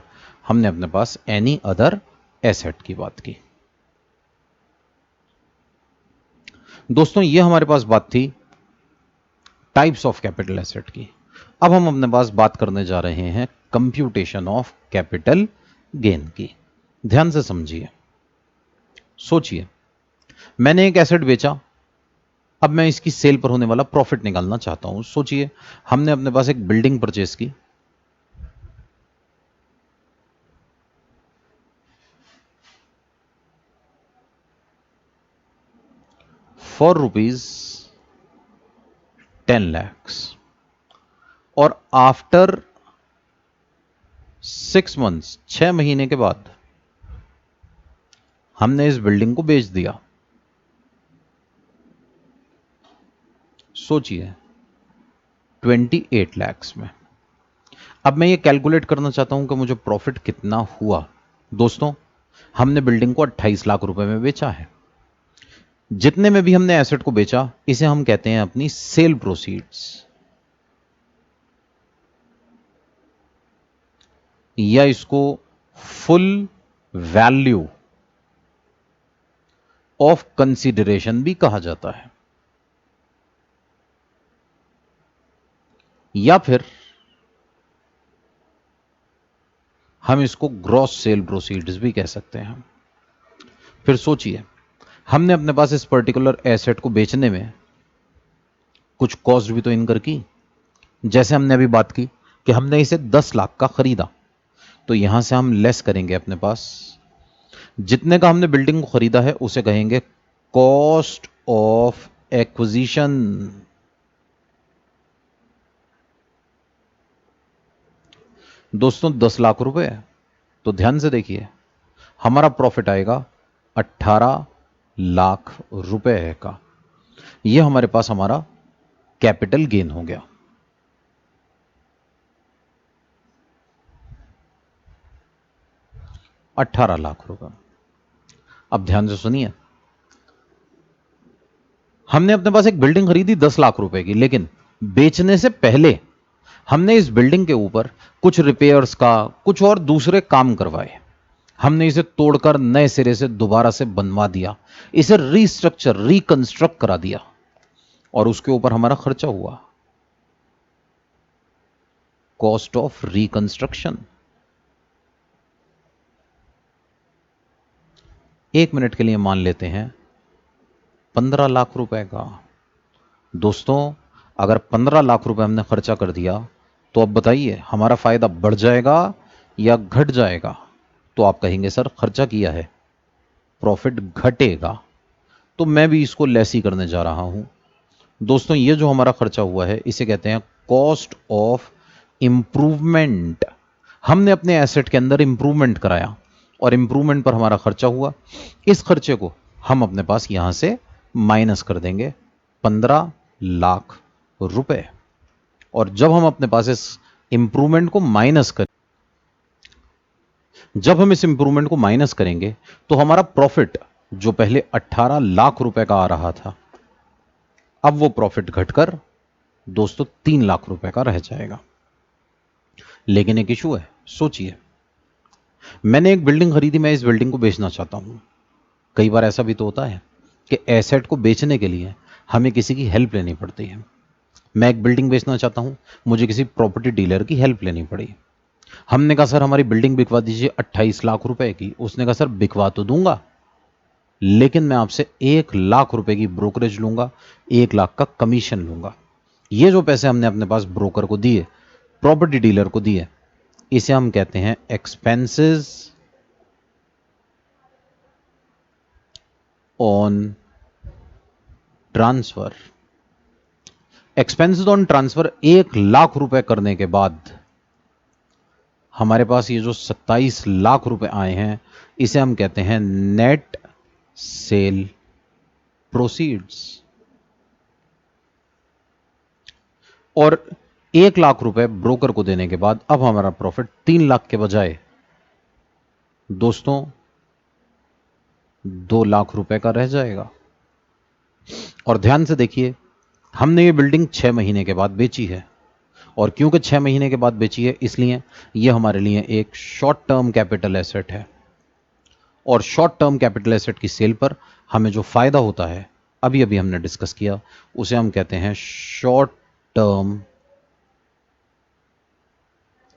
हमने अपने पास एनी अदर एसेट की बात की। दोस्तों ये हमारे पास बात थी टाइप्स ऑफ कैपिटल एसेट की। अब हम अपने पास बात करने जा रहे हैं कंप्यूटेशन ऑफ कैपिटल गेन की। ध्यान से समझिए, सोचिए, मैंने एक एसेट बेचा, अब मैं इसकी सेल पर होने वाला प्रॉफिट निकालना चाहता हूं। सोचिए, हमने अपने पास एक बिल्डिंग परचेस की, फॉर ₹10 lakhs, और आफ्टर 6 months, 6 महीने के बाद हमने इस बिल्डिंग को बेच दिया। सोचिए, 28 lakhs में। अब मैं ये कैलकुलेट करना चाहता हूं कि मुझे प्रॉफिट कितना हुआ। दोस्तों, हमने बिल्डिंग को 28 लाख रुपए में बेचा है। जितने में भी हमने एसेट को बेचा, इसे हम कहते हैं अपनी सेल प्रोसीड्स, या इसको फुल वैल्यू ऑफ कंसीडरेशन भी कहा जाता है, या फिर हम इसको ग्रॉस सेल प्रोसीड्स भी कह सकते हैं। फिर सोचिए, हमने अपने पास इस पर्टिकुलर एसेट को बेचने में कुछ कॉस्ट भी तो इनकर की। जैसे हमने अभी बात की कि हमने इसे 10 लाख का खरीदा, तो यहां से हम लेस करेंगे अपने पास जितने का हमने बिल्डिंग को खरीदा है, उसे कहेंगे कॉस्ट ऑफ एक्विजिशन। दोस्तों 10 लाख रुपए, तो ध्यान से देखिए, हमारा प्रॉफिट आएगा 18 लाख रुपए का। यह हमारे पास हमारा कैपिटल गेन हो गया। ₹18 लाख। अब ध्यान से सुनिए, हमने अपने पास एक बिल्डिंग खरीदी 10 लाख रुपए की, लेकिन बेचने से पहले हमने इस बिल्डिंग के ऊपर कुछ रिपेयर्स का, कुछ और दूसरे काम करवाए। हमने इसे तोड़कर नए सिरे से दोबारा से बनवा दिया, इसे रीस्ट्रक्चर, रिकंस्ट्रक्ट करा दिया, और उसके ऊपर हमारा खर्चा हुआ कॉस्ट ऑफ रिकंस्ट्रक्शन। 1 मिनट के लिए मान लेते हैं 15 लाख रुपए का। दोस्तों, अगर 15 लाख रुपए हमने खर्चा कर दिया, तो अब बताइए हमारा फायदा बढ़ जाएगा या घट जाएगा? तो आप कहेंगे सर खर्चा किया है, प्रॉफिट घटेगा, तो मैं भी इसको लेस ही करने जा रहा हूं। दोस्तों, ये जो हमारा खर्चा हुआ है, इसे कहते हैं कॉस्ट ऑफ इंप्रूवमेंट। हमने अपने एसेट के अंदर इंप्रूवमेंट कराया, और इंप्रूवमेंट पर हमारा खर्चा हुआ। इस खर्चे को हम अपने पास यहां से माइनस कर देंगे, 15 लाख रुपए। और जब हम अपने पास इस इंप्रूवमेंट को माइनस कर जब हम इस इंप्रूवमेंट को माइनस करेंगे, तो हमारा प्रॉफिट जो पहले 18 लाख रुपए का आ रहा था, अब वो प्रॉफिट घटकर दोस्तों 3 लाख रुपए का रह जाएगा। लेकिन एक इशू है, सोचिए, मैंने एक बिल्डिंग खरीदी, मैं इस बिल्डिंग को बेचना चाहता हूं। कई बार ऐसा भी तो होता है कि एसेट को बेचने के लिए हमें किसी की हेल्प लेनी पड़ती है। मैं एक बिल्डिंग बेचना चाहता हूं, मुझे किसी प्रॉपर्टी डीलर की हेल्प लेनी पड़ी। हमने कहा सर हमारी बिल्डिंग बिकवा दीजिए 28 लाख रुपए की। उसने कहा सर बिकवा तो दूंगा, लेकिन मैं आपसे 1 लाख रुपए की ब्रोकरेज लूंगा, 1 लाख का कमीशन लूंगा। ये जो पैसे हमने अपने पास ब्रोकर को दिए, प्रॉपर्टी डीलर को दिए, इसे हम कहते हैं expenses on transfer. Expenses on transfer 1 lakh रुपए करने के बाद हमारे पास ये जो 27 लाख रुपए आए हैं, इसे हम कहते हैं नेट सेल प्रोसीड्स। और 1 लाख रुपए ब्रोकर को देने के बाद अब हमारा प्रॉफिट 3 लाख के बजाय दोस्तों 2 लाख रुपए का रह जाएगा। और ध्यान से देखिए, हमने ये बिल्डिंग 6 महीने के बाद बेची है। और क्योंकि 6 महीने के बाद बेची है इसलिए ये हमारे लिए एक शॉर्ट टर्म कैपिटल एसेट है। और शॉर्ट टर्म कैपिटल एसेट की सेल पर हमें जो फायदा होता है, अभी अभी हमने डिस्कस किया, उसे हम कहते हैं शॉर्ट टर्म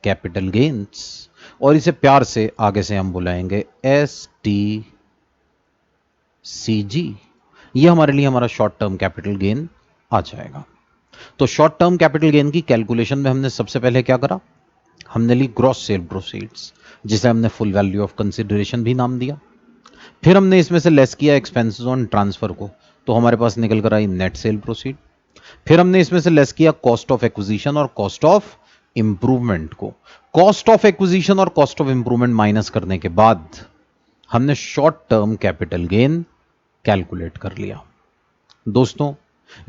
कैपिटल गेन्स, और इसे प्यार से आगे से हम बुलाएंगे STCG। ये हमारे लिए हमारा शॉर्ट टर्म कैपिटल गेन आ जाएगा। तो शॉर्ट टर्म कैपिटल गेन की कैलकुलेशन में हमने सबसे पहले क्या करा, हमने ली ग्रॉस सेल प्रोसीड्स, जिसे हमने फुल वैल्यू ऑफ कंसिडरेशन भी नाम दिया। फिर हमने इसमें से लेस किया एक्सपेंसेस ऑन ट्रांसफर को, तो हमारे पास निकल कर आई नेट सेल प्रोसीड। फिर हमने इसमें से लेस किया कॉस्ट ऑफ एक्विजिशन और कॉस्ट ऑफ इंप्रूवमेंट को। कॉस्ट ऑफ एक्विजिशन और कॉस्ट ऑफ इंप्रूवमेंट माइनस करने के बाद हमने short term capital gain calculate कर लिया। दोस्तों,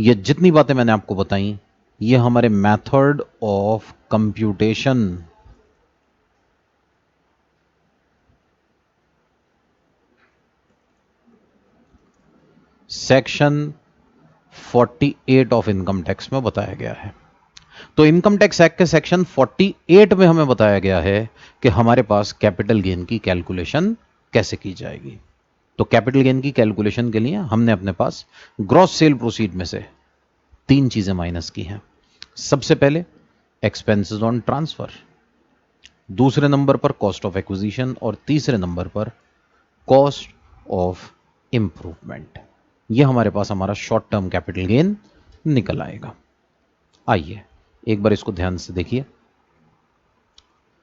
ये जितनी बातें मैंने आपको बताई, ये हमारे method of computation section 48 of income tax में बताया गया है। तो इनकम टैक्स एक्ट के सेक्शन 48 में हमें बताया गया है कि हमारे पास कैपिटल गेन की कैलकुलेशन कैसे की जाएगी। तो कैपिटल गेन की कैलकुलेशन के लिए हमने अपने पास ग्रॉस सेल प्रोसीड में से 3 चीजें माइनस की हैं। सबसे पहले एक्सपेंसेस ऑन ट्रांसफर, दूसरे नंबर पर कॉस्ट ऑफ एक्विजिशन, और तीसरे नंबर पर कॉस्ट ऑफ इंप्रूवमेंट। यह हमारे पास हमारा शॉर्ट टर्म कैपिटल गेन निकल आएगा। आइए एक बार इसको ध्यान से देखिए।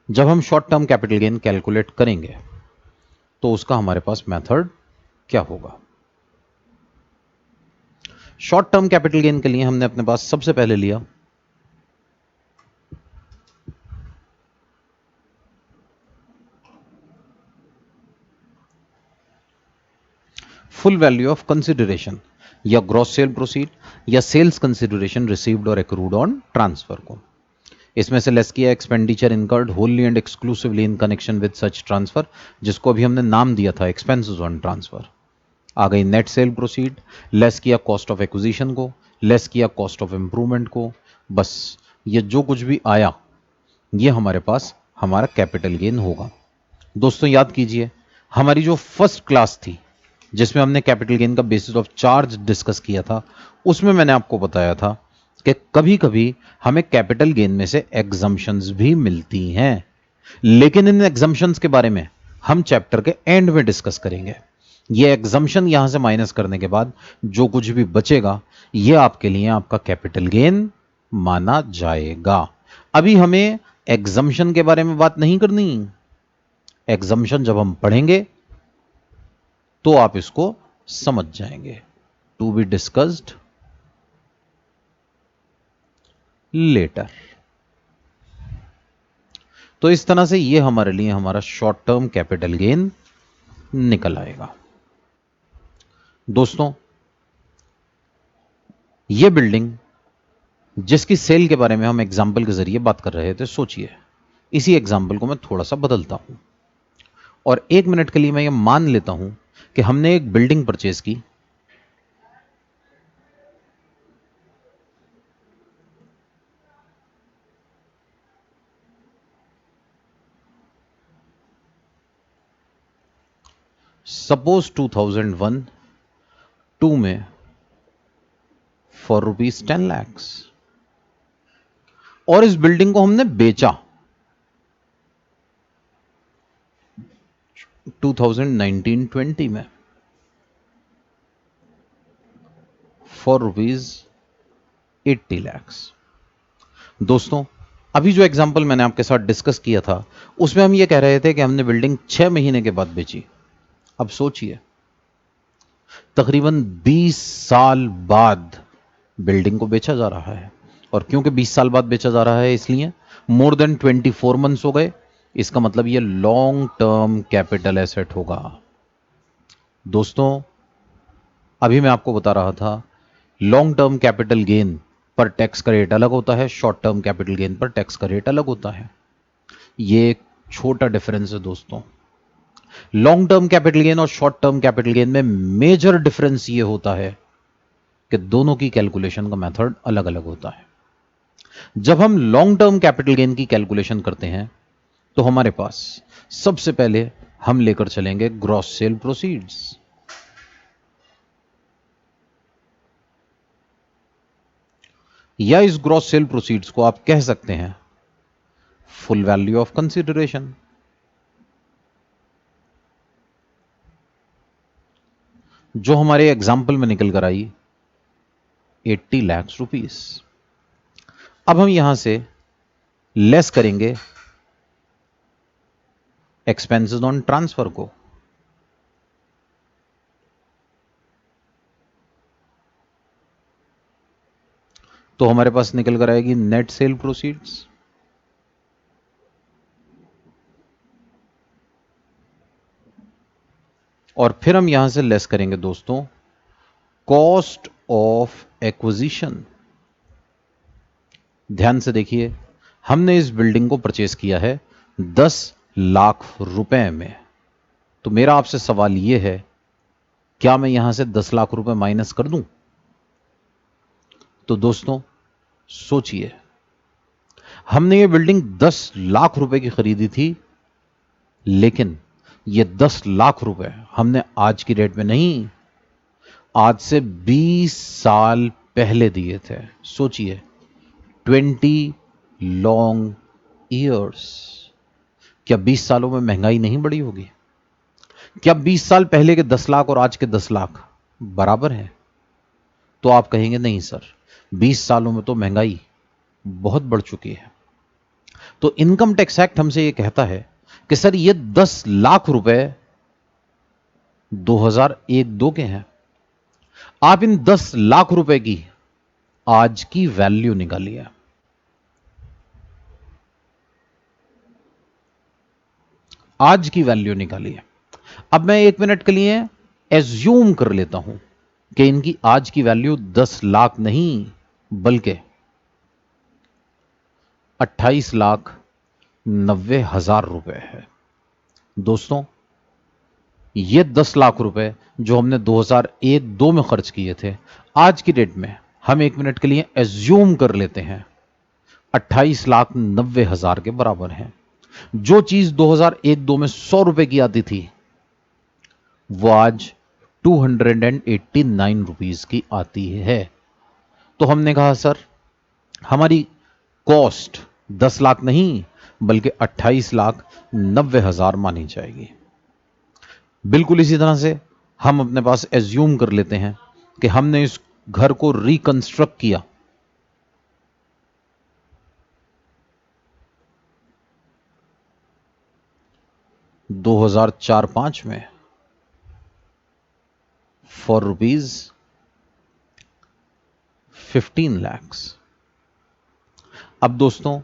जब हम short term capital gain calculate करेंगे तो उसका हमारे पास मेथड क्या होगा। शॉर्ट टर्म कैपिटल गेन के लिए हमने अपने पास सबसे पहले लिया फुल वैल्यू ऑफ कंसिडरेशन, या ग्रॉस सेल प्रोसीड, या सेल्स कंसिडरेशन रिसीव्ड और एक्रूड ऑन ट्रांसफर को। इसमें से लेस किया expenditure incurred Holi and exclusively in connection with such transfer, जिसको अभी हमने नाम दिया था एक्सपेंसेस ऑन ट्रांसफर। आ गई नेट सेल प्रोसीड, लेस किया कॉस्ट ऑफ एक्विजिशन को, लेस किया कॉस्ट ऑफ इंप्रूवमेंट को। बस ये जो कुछ भी आया ये हमारे पास हमारा कैपिटल गेन होगा। दोस्तों याद कीजिए, हमारी जो फर्स्ट क्लास थी जिसमें हमने कैपिटल गेन का बेसिस ऑफ चार्ज डिस्कस किया था, उसमें मैंने आपको बताया था कि कभी कभी हमें कैपिटल गेन में से एग्जम्पशंस भी मिलती हैं, लेकिन इन एग्जम्पशंस के बारे में हम चैप्टर के एंड में डिस्कस करेंगे। ये एग्जम्पशन यहां से माइनस करने के बाद जो कुछ भी बचेगा ये आपके लिए आपका कैपिटल गेन माना जाएगा। अभी हमें एग्जम्पशन के बारे में बात नहीं करनी। एग्जम्पशन जब हम पढ़ेंगे तो आप इसको समझ जाएंगे। To be discussed later. तो इस तरह से ये हमारे लिए हमारा शॉर्ट टर्म कैपिटल गेन निकल आएगा। दोस्तों, ये बिल्डिंग जिसकी सेल के बारे में हम एग्जाम्पल के जरिए बात कर रहे थे, सोचिए इसी एग्जाम्पल को मैं थोड़ा सा बदलता हूं और 1 मिनट के लिए मैं ये मान लेता हूं कि हमने एक बिल्डिंग परचेज की, सपोज 2001-2 में फॉर ₹10 लाख, और इस बिल्डिंग को हमने बेचा 2019-20 में फॉर ₹80 लाख। दोस्तों, अभी जो एग्जांपल मैंने आपके साथ डिस्कस किया था उसमें हम ये कह रहे थे कि हमने बिल्डिंग 6 महीने के बाद बेची। अब सोचिए, तकरीबन 20 साल बाद बिल्डिंग को बेचा जा रहा है, और क्योंकि 20 साल बाद बेचा जा रहा है इसलिए मोर देन 24 मंथ्स हो गए। इसका मतलब ये लॉन्ग टर्म कैपिटल एसेट होगा। दोस्तों, अभी मैं आपको बता रहा था लॉन्ग टर्म कैपिटल गेन पर टैक्स का रेट अलग होता है, शॉर्ट टर्म कैपिटल गेन पर टैक्स का रेट अलग होता है। ये एक छोटा डिफरेंस है दोस्तों। लॉन्ग टर्म कैपिटल गेन और शॉर्ट टर्म कैपिटल गेन में मेजर डिफरेंस ये होता है कि दोनों की कैलकुलेशन का मेथड अलग अलग होता है। जब हम लॉन्ग टर्म कैपिटल गेन की कैलकुलेशन करते हैं तो हमारे पास सबसे पहले हम लेकर चलेंगे ग्रॉस सेल प्रोसीड्स। या इस ग्रॉस सेल प्रोसीड्स को आप कह सकते हैं फुल वैल्यू ऑफ कंसीडरेशन। जो हमारे एग्जाम्पल में निकल कर आई 80 लाख रुपीस। अब हम यहां से लेस करेंगे एक्सपेंसेस ऑन ट्रांसफर को। तो हमारे पास निकल कर आएगी नेट सेल प्रोसीड्स। और फिर हम यहां से लेस करेंगे दोस्तों कॉस्ट ऑफ एक्विजिशन। ध्यान से देखिए, हमने इस बिल्डिंग को परचेस किया है 10 लाख रुपए में। तो मेरा आपसे सवाल यह है, क्या मैं यहां से 10 लाख रुपए माइनस कर दूं? तो दोस्तों सोचिए, हमने ये बिल्डिंग 10 लाख रुपए की खरीदी थी, लेकिन ये 10 लाख रुपए हमने आज की डेट में नहीं, आज से 20 साल पहले दिए थे। सोचिए, 20 लॉन्ग ईयर्स। क्या 20 सालों में महंगाई नहीं बढ़ी होगी? क्या 20 साल पहले के 10 लाख और आज के 10 लाख बराबर हैं? तो आप कहेंगे नहीं सर, 20 सालों में तो महंगाई बहुत बढ़ चुकी है। तो इनकम टैक्स एक्ट हमसे यह कहता है कि सर ये 10 लाख रुपए 2001-2 के हैं। आप इन 10 लाख रुपए की आज की वैल्यू निकालिए। आज की वैल्यू निकालिए। अब मैं 1 मिनट के लिए एज्यूम कर लेता हूं कि इनकी आज की वैल्यू 10 लाख नहीं बल्कि 28,90,000 रुपए है। दोस्तों, ये 10 लाख रुपए जो हमने 2001-2 में खर्च किए थे, आज की डेट में हम 1 मिनट के लिए एज्यूम कर लेते हैं 28,90,000 के बराबर है। जो चीज 2001-2 में 100 रुपए की आती थी, वो आज 289 रुपीज की आती है। तो हमने कहा सर, हमारी कॉस्ट 10 लाख नहीं बल्कि 28,90,000 मानी जाएगी। बिल्कुल इसी तरह से हम अपने पास एज्यूम कर लेते हैं कि हमने इस घर को रिकंस्ट्रक्ट किया। दो 2004-5 में फॉर रुपीज 15 lakhs। अब दोस्तों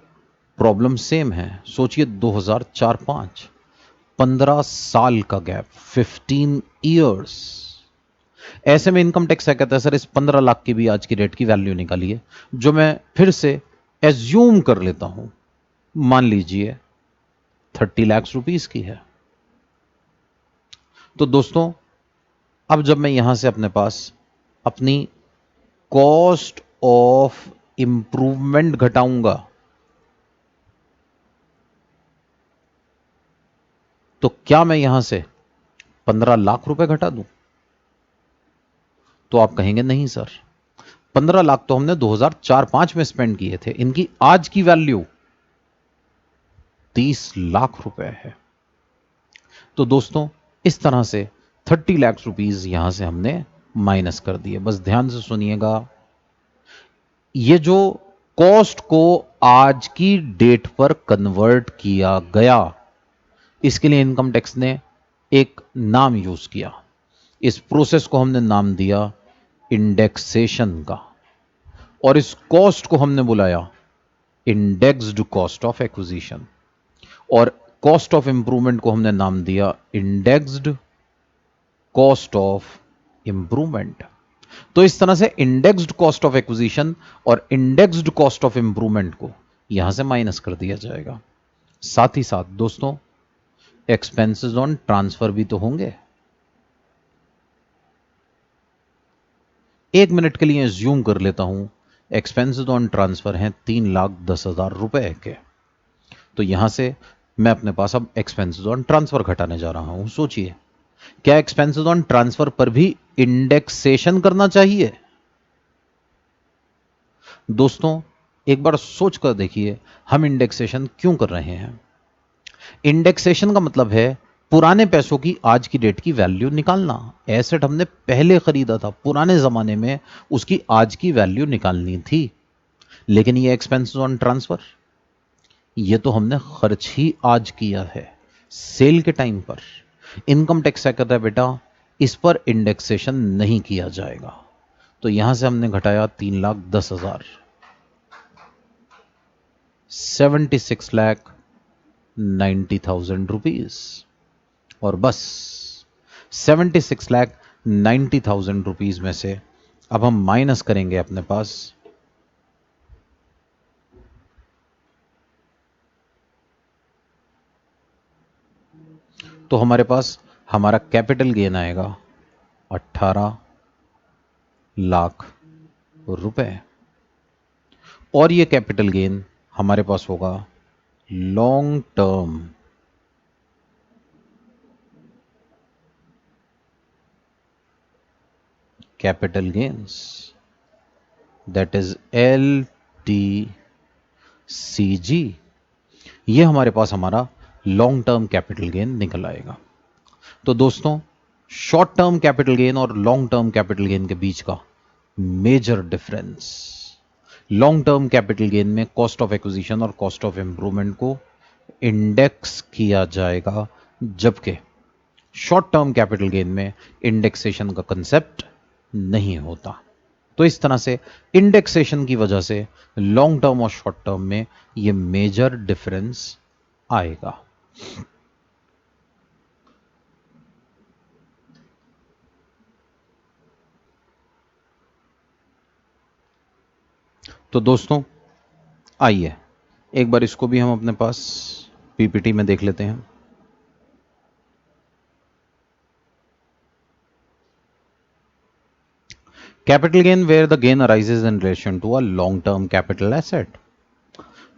प्रॉब्लम सेम है। सोचिए 2004-5, 15 साल का गैप, 15 ईयर्स। ऐसे में इनकम टैक्स क्या कहता है, सर इस 15 लाख की भी आज की डेट की वैल्यू निकालिए, जो मैं फिर से एज्यूम कर लेता हूं, मान लीजिए 30 लाख रुपीस की है। तो दोस्तों अब जब मैं यहां से अपने पास अपनी कॉस्ट ऑफ इंप्रूवमेंट घटाऊंगा, तो क्या मैं यहां से 15 लाख रुपए घटा दूं? तो आप कहेंगे नहीं सर, 15 लाख तो हमने 2004-5 में स्पेंड किए थे, इनकी आज की वैल्यू 30 लाख रुपए है। तो दोस्तों इस तरह से 30 लाख रुपीस यहां से हमने माइनस कर दिए। बस ध्यान से सुनिएगा, ये जो कॉस्ट को आज की डेट पर कन्वर्ट किया गया, इसके लिए इनकम टैक्स ने एक नाम यूज किया। इस प्रोसेस को हमने नाम दिया इंडेक्सेशन का, और इस कॉस्ट को हमने बुलाया इंडेक्स्ड कॉस्ट ऑफ एक्विजिशन, और कॉस्ट ऑफ इंप्रूवमेंट को हमने नाम दिया इंडेक्स्ड कॉस्ट ऑफ इंप्रूवमेंट। तो इस तरह से इंडेक्स्ड कॉस्ट ऑफ एक्विजिशन और इंडेक्स्ड कॉस्ट ऑफ इंप्रूवमेंट को यहां से माइनस कर दिया जाएगा। साथ ही साथ दोस्तों एक्सपेंसेस ऑन ट्रांसफर भी तो होंगे। 1 मिनट के लिए एज्यूम कर लेता हूं एक्सपेंसेस ऑन ट्रांसफर हैं 3,10,000 रुपए के। तो यहां से मैं अपने पास अब एक्सपेंसेस ऑन ट्रांसफर घटाने जा रहा हूं। सोचिए, क्या एक्सपेंसेस ऑन ट्रांसफर पर भी इंडेक्सेशन करना चाहिए? दोस्तों एक बार सोच कर देखिए, हम इंडेक्सेशन क्यों कर रहे हैं? इंडेक्सेशन का मतलब है पुराने पैसों की आज की डेट की वैल्यू निकालना। एसेट हमने पहले खरीदा था, पुराने जमाने में उसकी आज की वैल्यू निकालनी थी। लेकिन ये एक्सपेंसेस ऑन ट्रांसफर, ये तो हमने खर्च ही आज किया है, सेल के टाइम पर। इनकम टैक्स क्या कहता है बेटा, इस पर इंडेक्सेशन नहीं किया जाएगा। तो यहां से हमने घटाया 3,10,000, 76,90,000 रुपीज। और बस 76,90,000 रुपीज में से अब हम माइनस करेंगे अपने पास तो हमारे पास हमारा कैपिटल गेन आएगा 18 लाख रुपए। और ये कैपिटल गेन हमारे पास होगा long term capital gains, that is LTCG। ये हमारे पास हमारा लॉन्ग टर्म कैपिटल गेन निकल आएगा। तो दोस्तों, शॉर्ट टर्म कैपिटल गेन और लॉन्ग टर्म कैपिटल गेन के बीच का major difference, long term capital gain में कॉस्ट ऑफ एक्विजिशन और कॉस्ट ऑफ इंप्रूवमेंट को इंडेक्स किया जाएगा, जबकि शॉर्ट टर्म कैपिटल गेन में इंडेक्सेशन का कंसेप्ट नहीं होता। तो इस तरह से इंडेक्सेशन की वजह से लॉन्ग टर्म और शॉर्ट टर्म में यह मेजर डिफरेंस आएगा। तो दोस्तों आइए एक बार इसको भी हम अपने पास पीपीटी में देख लेते हैं। Capital gain where the gain arises in relation to a long term capital asset.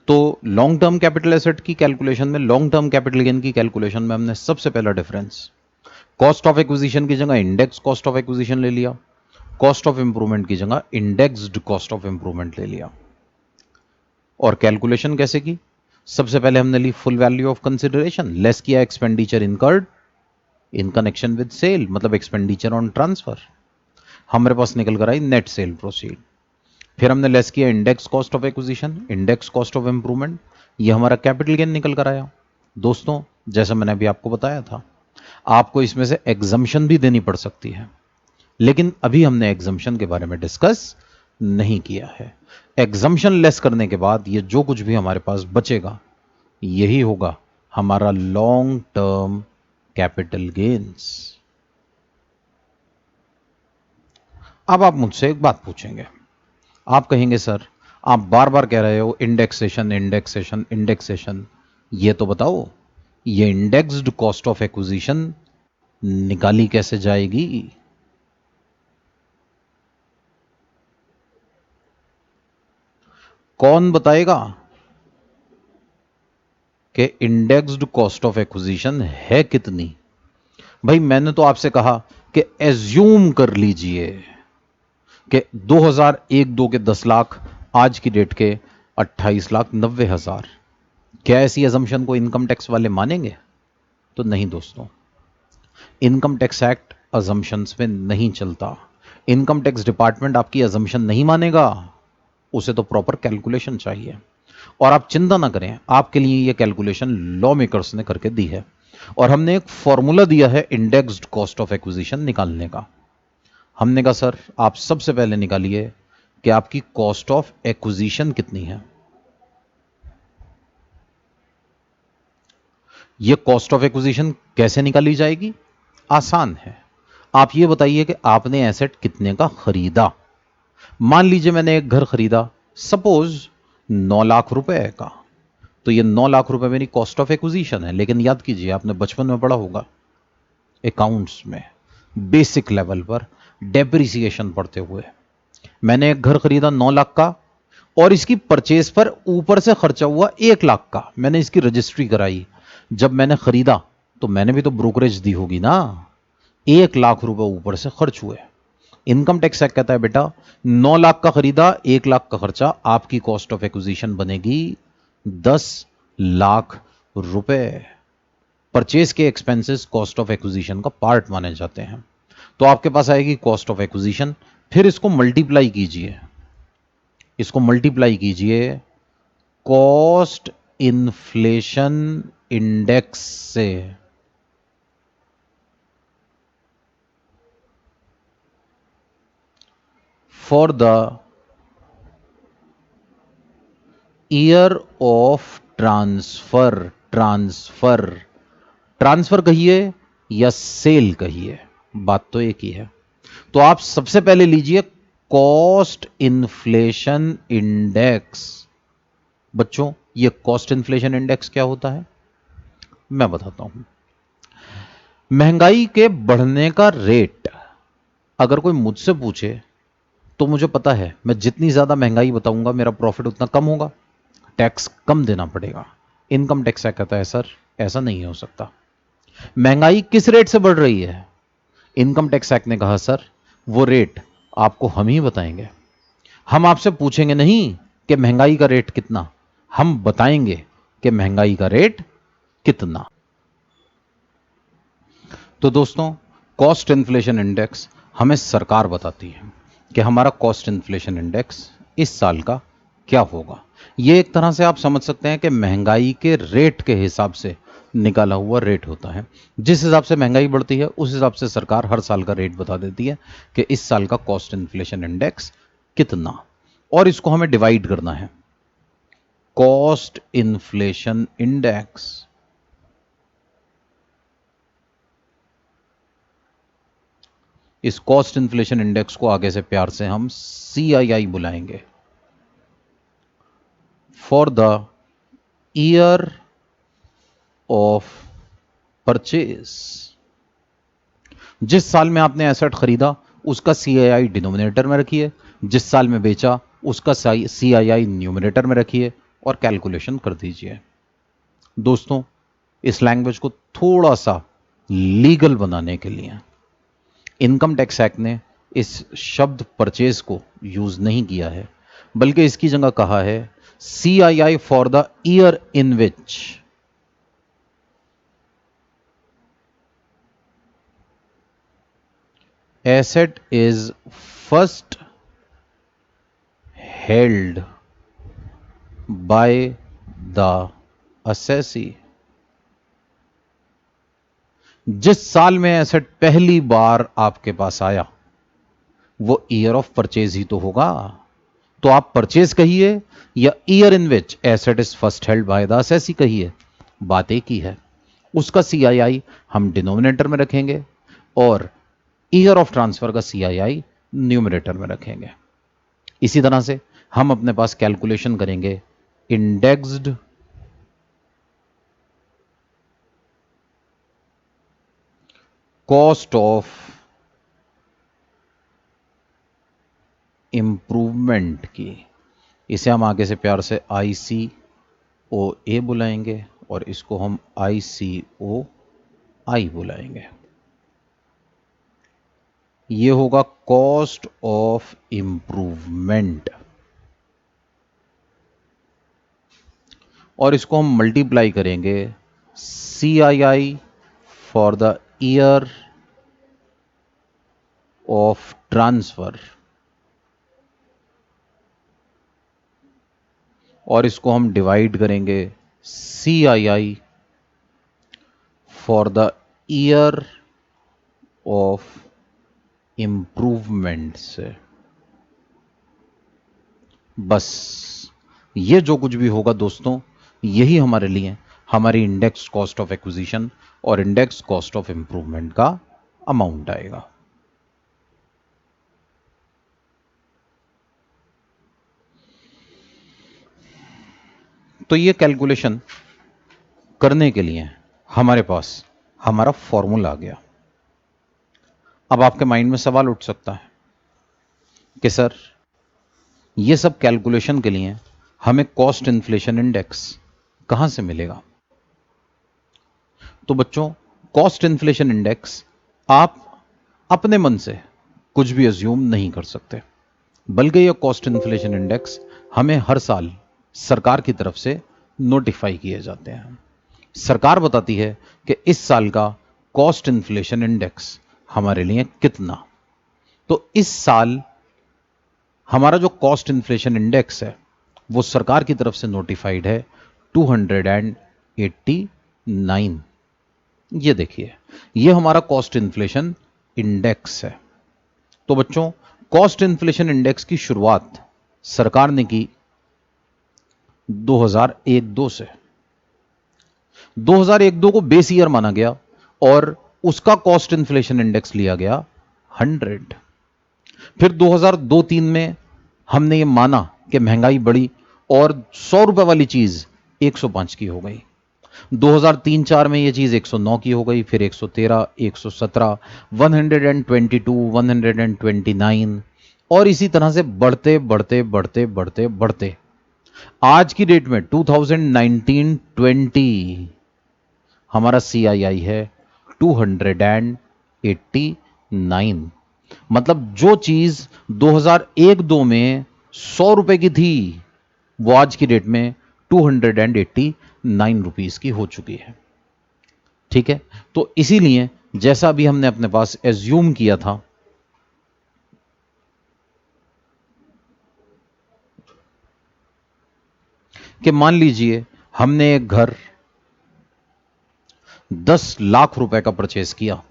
तो लॉन्ग टर्म कैपिटल एसेट की कैलकुलेशन में, लॉन्ग टर्म कैपिटल गेन की कैलकुलेशन में हमने सबसे पहला डिफरेंस कॉस्ट ऑफ एक्विजिशन की जगह इंडेक्स कॉस्ट ऑफ एक्विजिशन ले लिया, कॉस्ट ऑफ इंप्रूवमेंट की जगह इंडेक्स्ड कॉस्ट ऑफ इंप्रूवमेंट ले लिया। और कैलकुलेशन कैसे की? सबसे पहले हमने ली full value of consideration, less किया expenditure incurred in connection with sale, मतलब एक्सपेंडिचर ऑन ट्रांसफर। हमारे पास निकल कर आई नेट सेल प्रोसीड। फिर हमने लेस किया index cost of acquisition, index cost of improvement, ये हमारा कैपिटल गेन निकल कर आया। दोस्तों जैसा मैंने अभी आपको बताया था, आपको इसमें से एग्जम्पशन भी देनी पड़ सकती है, लेकिन अभी हमने एग्जम्पशन के बारे में डिस्कस नहीं किया है। एग्जम्पशन लेस करने के बाद ये जो कुछ भी हमारे पास बचेगा, यही होगा हमारा लॉन्ग टर्म कैपिटल गेन्स। अब आप मुझसे एक बात पूछेंगे, आप कहेंगे सर आप बार बार कह रहे हो इंडेक्सेशन इंडेक्सेशन इंडेक्सेशन, ये तो बताओ ये इंडेक्स्ड कॉस्ट ऑफ एक्विजिशन निकाली कैसे जाएगी? कौन बताएगा कि इंडेक्स्ड कॉस्ट ऑफ एक्विजिशन है कितनी? भाई मैंने तो आपसे कहा कि एज्यूम कर लीजिए कि 2001-2 के 10 लाख, आज की डेट के 28,90,000। क्या ऐसी अजम्पशन को इनकम टैक्स वाले मानेंगे? तो नहीं दोस्तों, इनकम टैक्स एक्ट अजम्पशंस में नहीं चलता। इनकम टैक्स डिपार्टमेंट आपकी अजम्पशन नहीं मानेगा, उसे तो प्रॉपर कैलकुलेशन चाहिए। और आप चिंता ना करें, आपके लिए यह कैलकुलेशन लॉ मेकर्स ने करके दी है, और हमने एक फॉर्मूला दिया है इंडेक्स्ड कॉस्ट ऑफ एक्विजिशन निकालने का। हमने कहा सर आप सबसे पहले निकालिए कि आपकी कॉस्ट ऑफ एक्विजिशन कितनी है। यह कॉस्ट ऑफ एक्विजिशन कैसे निकाली जाएगी? आसान है। आप यह बताइए कि आपने एसेट कितने का खरीदा। मान लीजिए मैंने एक घर खरीदा, सपोज 9 लाख रुपए का, तो ये 9 लाख रुपए मेरी कॉस्ट ऑफ एक्विजिशन है। लेकिन याद कीजिए, आपने बचपन में पढ़ा होगा अकाउंट्स में बेसिक लेवल पर डेप्रिसिएशन पढ़ते हुए, मैंने एक घर खरीदा 9 लाख का, और इसकी परचेज पर ऊपर से खर्चा हुआ 1 लाख का, मैंने इसकी रजिस्ट्री कराई, जब मैंने खरीदा तो मैंने भी तो ब्रोकरेज दी होगी ना, 1 लाख रुपए ऊपर से खर्च हुए। इनकम टैक्स एक्ट कहता है बेटा 9 लाख का खरीदा, 1 लाख का खर्चा, आपकी कॉस्ट ऑफ एक्विजिशन बनेगी 10 लाख रुपए। परचेज के एक्सपेंसेस कॉस्ट ऑफ एक्विजिशन का पार्ट माने जाते हैं। तो आपके पास आएगी कॉस्ट ऑफ एक्विजिशन, फिर इसको मल्टीप्लाई कीजिए, इसको मल्टीप्लाई कीजिए कॉस्ट इन्फ्लेशन इंडेक्स से। For the year of transfer, transfer कहिए या सेल कहिए, बात तो एक ही है। तो आप सबसे पहले लीजिए कॉस्ट इन्फ्लेशन इंडेक्स। बच्चों ये कॉस्ट इन्फ्लेशन इंडेक्स क्या होता है मैं बताता हूं। महंगाई के बढ़ने का रेट अगर कोई मुझसे पूछे तो मुझे पता है मैं जितनी ज्यादा महंगाई बताऊंगा मेरा प्रॉफिट उतना कम होगा, टैक्स कम देना पड़ेगा। इनकम टैक्स एक्ट कहता है सर ऐसा नहीं हो सकता। महंगाई किस रेट से बढ़ रही है? इनकम टैक्स एक्ट ने कहा सर वो रेट आपको हम ही बताएंगे, हम आपसे पूछेंगे नहीं कि महंगाई का रेट कितना, हम बताएंगे कि महंगाई का रेट कितना। तो दोस्तों कॉस्ट इन्फ्लेशन इंडेक्स हमें सरकार बताती है कि हमारा कॉस्ट इन्फ्लेशन इंडेक्स इस साल का क्या होगा। यह एक तरह से आप समझ सकते हैं कि महंगाई के रेट के हिसाब से निकाला हुआ रेट होता है। जिस हिसाब से महंगाई बढ़ती है उस हिसाब से सरकार हर साल का रेट बता देती है कि इस साल का कॉस्ट इन्फ्लेशन इंडेक्स कितना, और इसको हमें डिवाइड करना है। कॉस्ट इन्फ्लेशन इंडेक्स, इस कॉस्ट इन्फ्लेशन इंडेक्स को आगे से प्यार से हम CII बुलाएंगे, for the year of purchase. जिस साल में आपने एसेट खरीदा उसका CII डिनोमिनेटर में रखिए, जिस साल में बेचा उसका CII न्यूमिनेटर में रखिए और कैलकुलेशन कर दीजिए। दोस्तों इस लैंग्वेज को थोड़ा सा लीगल बनाने के लिए इनकम टैक्स एक्ट ने इस शब्द परचेज को यूज नहीं किया है, बल्कि इसकी जगह कहा है CII for the year in which asset is first held by the assessee। जिस साल में एसेट पहली बार आपके पास आया वो ईयर ऑफ परचेज ही तो होगा। तो आप परचेज कहिए या year in which asset is first held by the assessee कहिए, बात एक ही है। उसका CII हम डिनोमिनेटर में रखेंगे और ईयर ऑफ ट्रांसफर का CII न्यूमरेटर में रखेंगे। इसी तरह से हम अपने पास कैलकुलेशन करेंगे इंडेक्स्ड कॉस्ट ऑफ इंप्रूवमेंट की, इसे हम आगे से प्यार से ICOA बुलाएंगे और इसको हम ICOI बुलाएंगे। ये होगा कॉस्ट ऑफ इंप्रूवमेंट, और इसको हम मल्टीप्लाई करेंगे CII for the year of transfer, और इसको हम डिवाइड करेंगे CII for the year of improvement से। बस ये जो कुछ भी होगा दोस्तों यही हमारे लिए हमारी इंडेक्स कॉस्ट ऑफ एक्विजिशन और इंडेक्स कॉस्ट ऑफ इंप्रूवमेंट का अमाउंट आएगा। तो ये कैलकुलेशन करने के लिए हमारे पास हमारा फॉर्मूला आ गया। अब आपके माइंड में सवाल उठ सकता है कि सर ये सब कैलकुलेशन के लिए हमें कॉस्ट इन्फ्लेशन इंडेक्स कहां से मिलेगा? तो बच्चों, कॉस्ट इन्फ्लेशन इंडेक्स आप अपने मन से कुछ भी अज्यूम नहीं कर सकते, बल्कि यह कॉस्ट इन्फ्लेशन इंडेक्स हमें हर साल सरकार की तरफ से नोटिफाई किए जाते हैं। सरकार बताती है कि इस साल का कॉस्ट इन्फ्लेशन इंडेक्स हमारे लिए कितना। तो इस साल हमारा जो कॉस्ट इन्फ्लेशन इंडेक्स है वो सरकार की तरफ से नोटिफाइड है 289। ये देखिए, ये हमारा कॉस्ट इन्फ्लेशन इंडेक्स है। तो बच्चों, कॉस्ट इन्फ्लेशन इंडेक्स की शुरुआत सरकार ने की 2001-2 से। 2001-2 को बेस ईयर माना गया और उसका कॉस्ट इन्फ्लेशन इंडेक्स लिया गया 100। फिर 2002-3 में हमने ये माना कि महंगाई बढ़ी और 100 रुपए वाली चीज 105 की हो गई। 2003-4 में ये चीज 109 की हो गई, फिर 113, 117, 122, 129 और इसी तरह से बढ़ते बढ़ते बढ़ते बढ़ते बढ़ते आज की डेट में 2019-20 हमारा CII है 289। मतलब जो चीज 2001-2 में 100 रुपए की थी वो आज की डेट में 289 रुपीस की हो चुकी है। ठीक है, तो इसीलिए जैसा भी हमने अपने पास एज्यूम किया था कि मान लीजिए हमने एक घर 10 लाख रुपए का परचेस किया,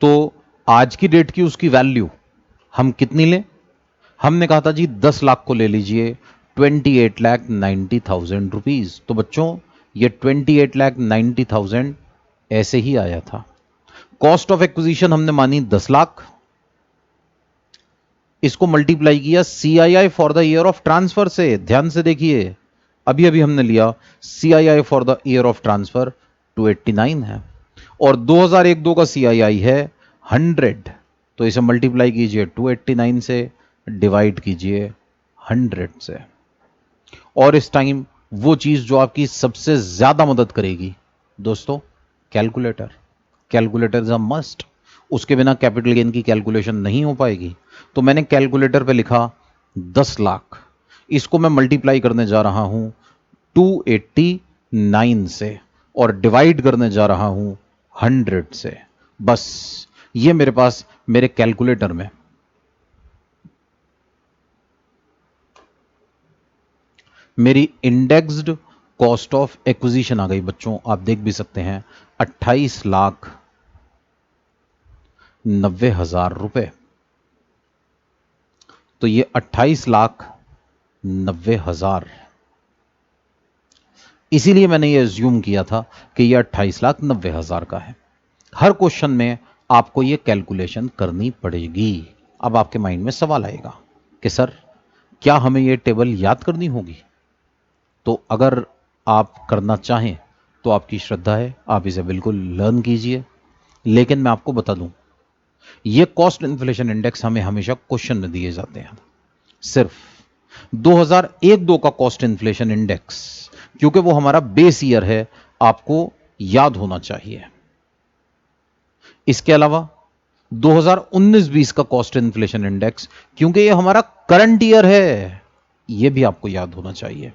तो आज की डेट की उसकी वैल्यू हम कितनी लें? हमने कहा था जी 10 लाख को ले लीजिए 28,90,000 रुपीज। तो बच्चों, ये 28,90,000 ऐसे ही आया था। कॉस्ट ऑफ एक्विजिशन हमने मानी 10 लाख, इसको मल्टीप्लाई किया CII for the year of transfer से। ध्यान से देखिए, अभी अभी हमने लिया CII for the year of transfer 289 है और 2001-2 का CII है 100। तो इसे मल्टीप्लाई कीजिए 289 से, डिवाइड कीजिए 100 से। और इस टाइम वो चीज जो आपकी सबसे ज्यादा मदद करेगी दोस्तों, calculator. Calculator is a must, उसके बिना कैपिटल गेन की कैलकुलेशन नहीं हो पाएगी। तो मैंने कैलकुलेटर पे लिखा 10 लाख, इसको मैं मल्टीप्लाई करने जा रहा हूं 289 से और डिवाइड करने जा रहा हूं 100 से। बस ये मेरे पास मेरे कैलकुलेटर में मेरी इंडेक्स्ड कॉस्ट ऑफ एक्विजिशन आ गई। बच्चों, आप देख भी सकते हैं 28,90,000 रुपए। तो ये 28,90,000, इसीलिए मैंने ये एज्यूम किया था कि ये 28,90,000 का है। हर क्वेश्चन में आपको ये कैलकुलेशन करनी पड़ेगी। अब आपके माइंड में सवाल आएगा कि सर, क्या हमें ये टेबल याद करनी होगी? तो अगर आप करना चाहें तो आपकी श्रद्धा है, आप इसे बिल्कुल लर्न कीजिए। लेकिन मैं आपको बता दूं, ये कॉस्ट इन्फ्लेशन इंडेक्स हमें हमेशा क्वेश्चन में दिए जाते हैं। सिर्फ 2001-2 का कॉस्ट इन्फ्लेशन इंडेक्स, क्योंकि वो हमारा बेस ईयर है, आपको याद होना चाहिए। इसके अलावा 2019-20 का कॉस्ट इन्फ्लेशन इंडेक्स, क्योंकि ये हमारा करंट ईयर है, ये भी आपको याद होना चाहिए।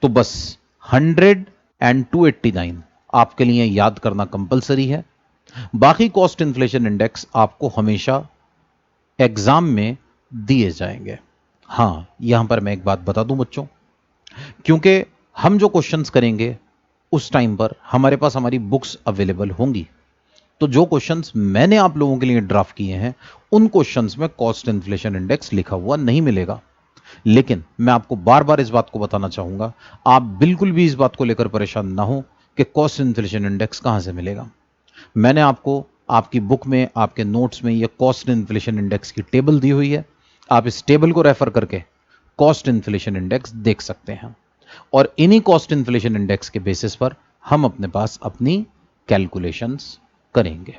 तो बस 100 एंड 289 आपके लिए याद करना कंपलसरी है। बाकी कॉस्ट इन्फ्लेशन इंडेक्स आपको हमेशा एग्जाम में दिए जाएंगे। हां, यहां पर मैं एक बात बता दूं बच्चों, क्योंकि हम जो क्वेश्चंस करेंगे उस टाइम पर हमारे पास हमारी बुक्स अवेलेबल होंगी, तो जो क्वेश्चंस मैंने आप लोगों के लिए ड्राफ्ट किए हैं उन क्वेश्चंस में कॉस्ट इन्फ्लेशन इंडेक्स लिखा हुआ नहीं मिलेगा। लेकिन मैं आपको बार बार इस बात को बताना चाहूंगा, आप बिल्कुल भी इस बात को लेकर परेशान ना हो कि कॉस्ट इन्फ्लेशन इंडेक्स कहां से मिलेगा। मैंने आपको आपकी बुक में, आपके नोट्स में यह कॉस्ट इन्फ्लेशन इंडेक्स की टेबल दी हुई है। आप इस टेबल को रेफर करके कॉस्ट इन्फ्लेशन इंडेक्स देख सकते हैं और इन्हीं कॉस्ट इन्फ्लेशन इंडेक्स के बेसिस पर हम अपने पास अपनी कैलकुलेशंस करेंगे।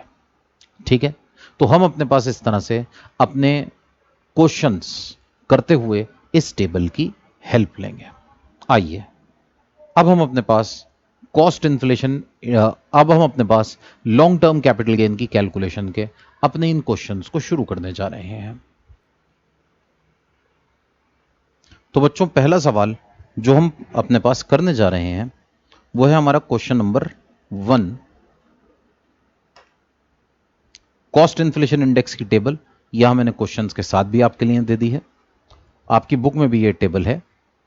ठीक है, तो हम अपने पास इस तरह से अपने क्वेश्चंस करते हुए इस टेबल की हेल्प लेंगे। आइए अब हम अपने पास कॉस्ट इन्फ्लेशन, अब हम अपने पास लॉन्ग टर्म कैपिटल गेन की कैलकुलेशन के अपने इन क्वेश्चंस को शुरू करने जा रहे हैं। तो बच्चों, पहला सवाल जो हम अपने पास करने जा रहे हैं वो है हमारा question number 1। Cost inflation index की टेबल यहां मैंने क्वेश्चंस के साथ भी आपके लिए दे दी है। आपकी बुक में भी ये टेबल है,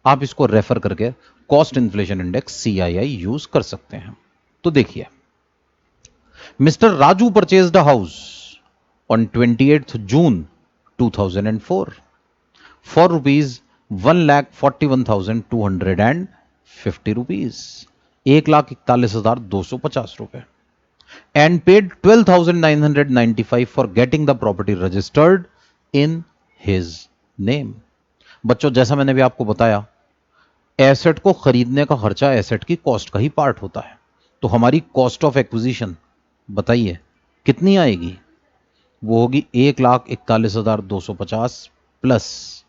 आप इसको रेफर करके cost inflation index CII use कर सकते हैं। तो देखिए, mister Raju purchased a house on 28th June 2004 for rupees 1,41,250 ₹1,41,250 and paid 12,995 for getting the property registered in his name। बच्चों, जैसा मैंने भी आपको बताया, एसेट को खरीदने का खर्चा एसेट की कॉस्ट का ही पार्ट होता है। तो हमारी कॉस्ट ऑफ एक्विजिशन बताइए कितनी आएगी? वो होगी 1,41,250 प्लस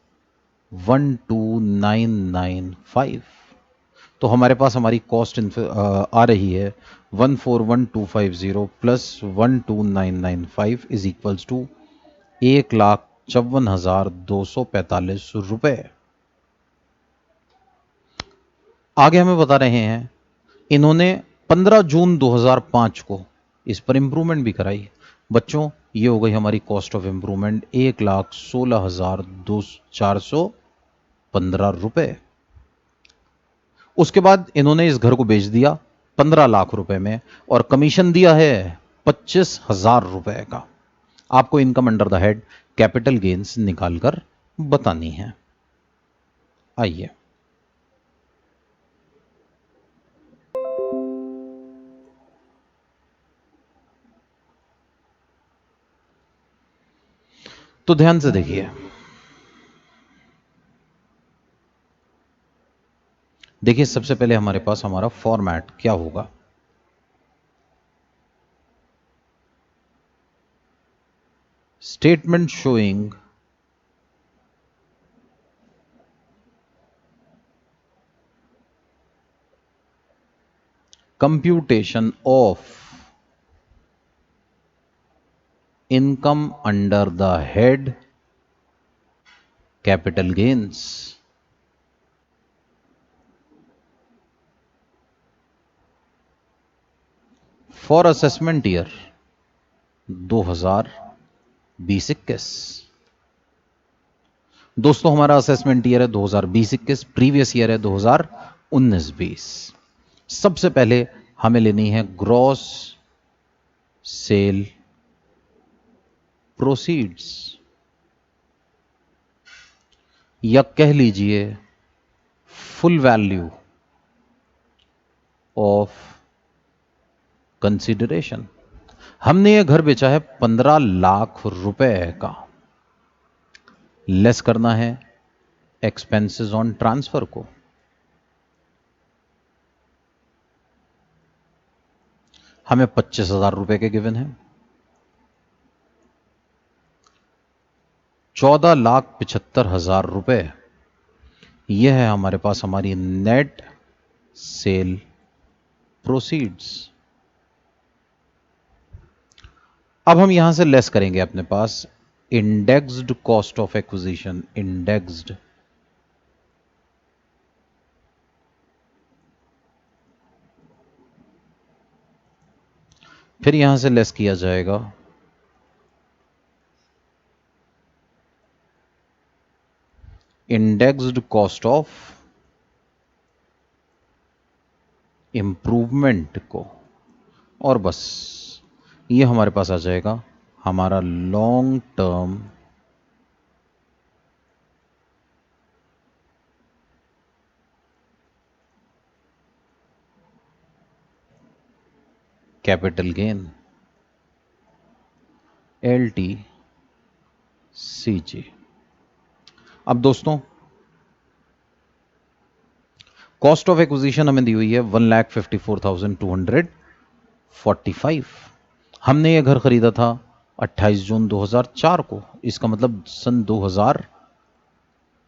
12,995। तो हमारे पास हमारी कॉस्ट आ रही है 141,250 प्लस 12,995 इज इक्वल्स टू 1,54,245 रुपए। आगे हमें बता रहे हैं, इन्होंने 15 जून 2005 को इस पर इंप्रूवमेंट भी कराई। बच्चों, ये हो गई हमारी कॉस्ट ऑफ इंप्रूवमेंट 1,16,415 रुपए। उसके बाद इन्होंने इस घर को बेच दिया 15 लाख रुपए में और कमीशन दिया है 25,000 रुपए का। आपको income under the head capital gains निकालकर बतानी है। आइए, तो ध्यान से देखिए। देखिए, सबसे पहले हमारे पास हमारा फॉर्मेट क्या होगा। Statement showing computation of income under the head capital gains for assessment year 2020-21। दोस्तों, हमारा असेसमेंट ईयर है 2020-21, प्रीवियस ईयर है 2019-20। सबसे पहले हमें लेनी है ग्रॉस सेल प्रोसीड्स, या कह लीजिए फुल वैल्यू ऑफ कंसिडरेशन। हमने यह घर बेचा है 15 लाख रुपए का। लेस करना है एक्सपेंसेस ऑन ट्रांसफर को। हमें 25,000 रुपए के गिवन है। 14,75,000 रुपए, यह है हमारे पास हमारी नेट सेल प्रोसीड्स। अब हम यहां से लेस करेंगे अपने पास indexed cost of acquisition, indexed. फिर यहां से लेस किया जाएगा इंडेक्स्ड कॉस्ट ऑफ इंप्रूवमेंट को, और बस ये हमारे पास आ जाएगा हमारा long term capital gain, LTCG। अब दोस्तों, कॉस्ट ऑफ एक्विजिशन हमें दी हुई है 1,54,245। हमने यह घर खरीदा था 28 जून 2004 को। इसका मतलब सन 2000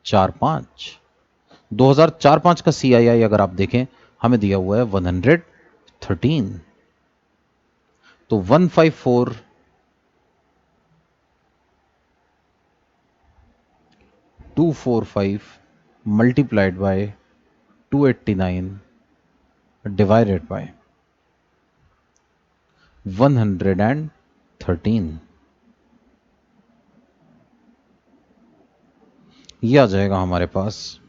2004-5 का CII अगर आप देखें हमें दिया हुआ है 113, तो 154,245 मल्टीप्लाइड बाय 289 डिवाइडेड बाय 113, ये आ जाएगा हमारे पास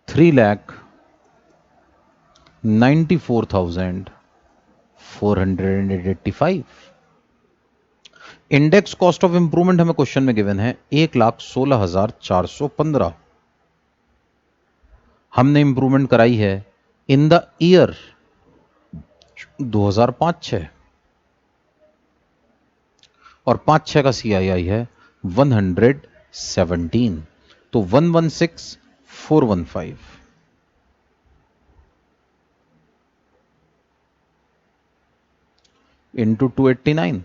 3,94,485। इंडेक्स कॉस्ट ऑफ इंप्रूवमेंट हमें क्वेश्चन में गिवन है 1,16,415। हमने इंप्रूवमेंट कराई है इन द ईयर 2005-6 और 5-6 का CII है 117, तो 116,415 इंटू 289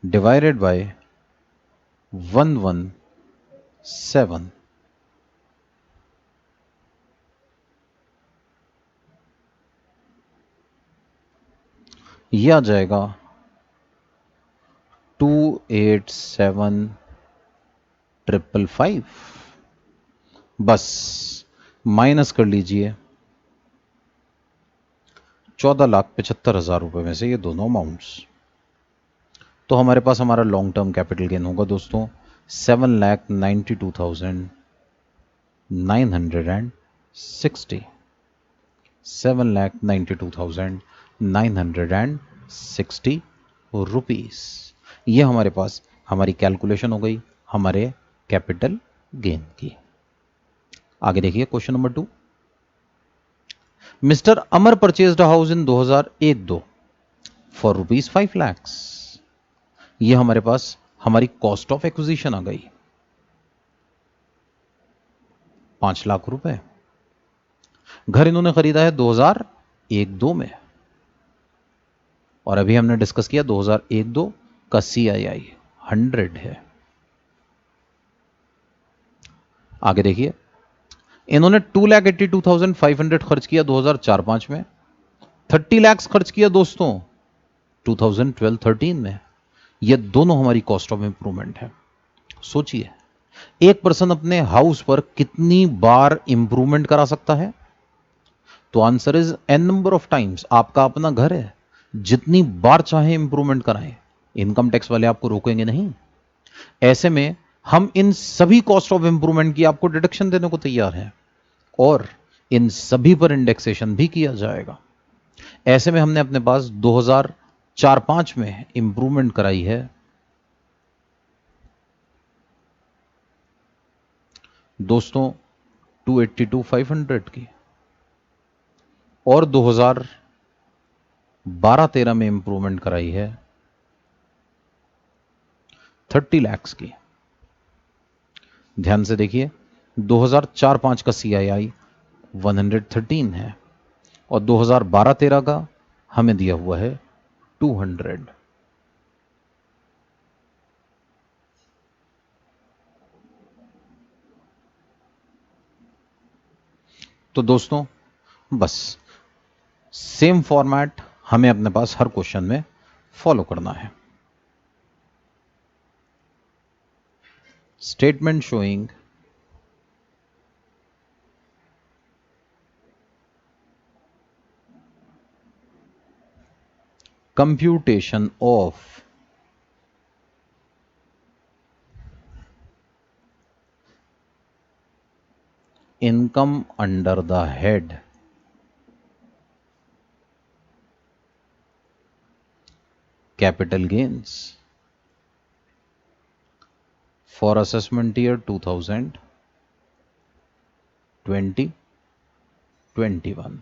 डिवाइडेड बाय 117, यह आ जाएगा 287,555। बस माइनस कर लीजिए 14,75,000 रुपए में से ये दोनों अमाउंट्स, तो हमारे पास हमारा लॉन्ग टर्म कैपिटल गेन होगा दोस्तों 7,92,960, 7,92,960 रुपीस। ये हमारे पास हमारी कैलकुलेशन हो गई हमारे कैपिटल गेन की। आगे देखिए question number 2। Mister Amar purchased a house in 2001-2 for rupees 5 lakhs। ये हमारे पास हमारी कॉस्ट ऑफ एक्विजिशन आ गई 5 लाख रुपए। घर इन्होंने खरीदा है 2001-2 में, और अभी हमने डिस्कस किया 2001-2 का CII 100 है। आगे देखिए इन्होंने 2,82,500 खर्च किया 2004-5 में, 30 लाख खर्च किया दोस्तों 2012-13 में। ये दोनों हमारी कॉस्ट ऑफ इंप्रूवमेंट है। सोचिए एक पर्सन अपने हाउस पर कितनी बार इंप्रूवमेंट करा सकता है, तो answer is n number of times. आपका अपना घर है, जितनी बार चाहे इंप्रूवमेंट कराएं, इनकम टैक्स वाले आपको रोकेंगे नहीं। ऐसे में हम इन सभी कॉस्ट ऑफ इंप्रूवमेंट की आपको डिडक्शन देने को तैयार हैं और इन सभी पर इंडेक्सेशन भी किया जाएगा। ऐसे में हमने अपने पास 2004-5 में इंप्रूवमेंट कराई है दोस्तों 282,500 की, और 2012-13 में इंप्रूवमेंट कराई है 30 लाख की। ध्यान से देखिए 2004-5 का CII 113 है और 2012-13 का हमें दिया हुआ है 200। तो दोस्तों बस सेम फॉर्मेट हमें अपने पास हर क्वेश्चन में फॉलो करना है। Statement showing computation of income under the head capital gains for assessment year 2020-21।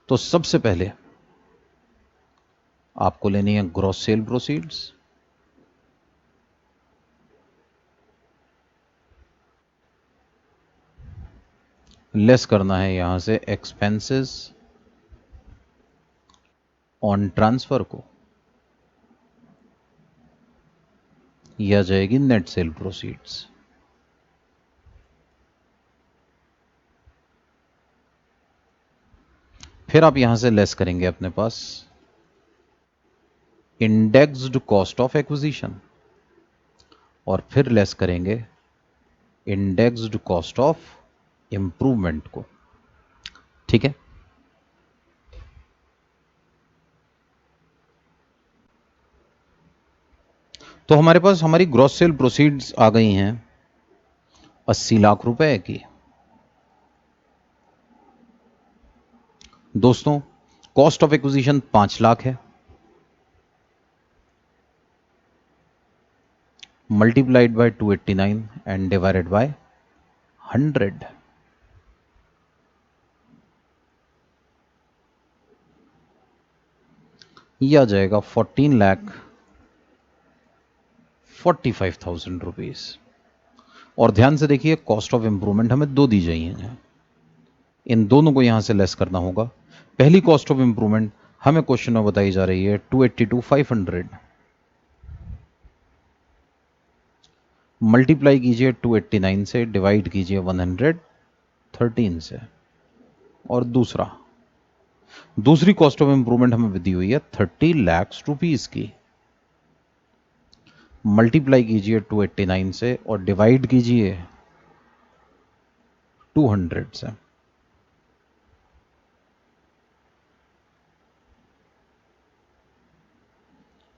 तो सबसे पहले आपको लेनी है ग्रॉस सेल प्रोसीड्स, लेस करना है यहां से एक्सपेंसेस ऑन ट्रांसफर को, ये आ जाएगी नेट सेल प्रोसीड्स। फिर आप यहां से लेस करेंगे अपने पास इंडेक्स्ड कॉस्ट ऑफ एक्विजिशन, और फिर लेस करेंगे इंडेक्स्ड कॉस्ट ऑफ इंप्रूवमेंट को। ठीक है, तो हमारे पास हमारी ग्रॉस सेल प्रोसीड्स आ गई हैं 80 लाख रुपए की। दोस्तों, कॉस्ट ऑफ एक्विजिशन 5 लाख है, multiplied by 289 and divided by 100। यह आ जाएगा 14,45,000 रुपीज। और ध्यान से देखिए, कॉस्ट ऑफ इंप्रूवमेंट हमें दो दी जाइए हैं, इन दोनों को यहां से लेस करना होगा। पहली कॉस्ट ऑफ इंप्रूवमेंट हमें क्वेश्चन में बताई जा रही है 282,500, मल्टीप्लाई कीजिए 289 से, डिवाइड कीजिए 113 से। और दूसरी कॉस्ट ऑफ इंप्रूवमेंट हमें दी हुई है 30 लाख रुपीस की, मल्टीप्लाई कीजिए 289 से और डिवाइड कीजिए 200 से।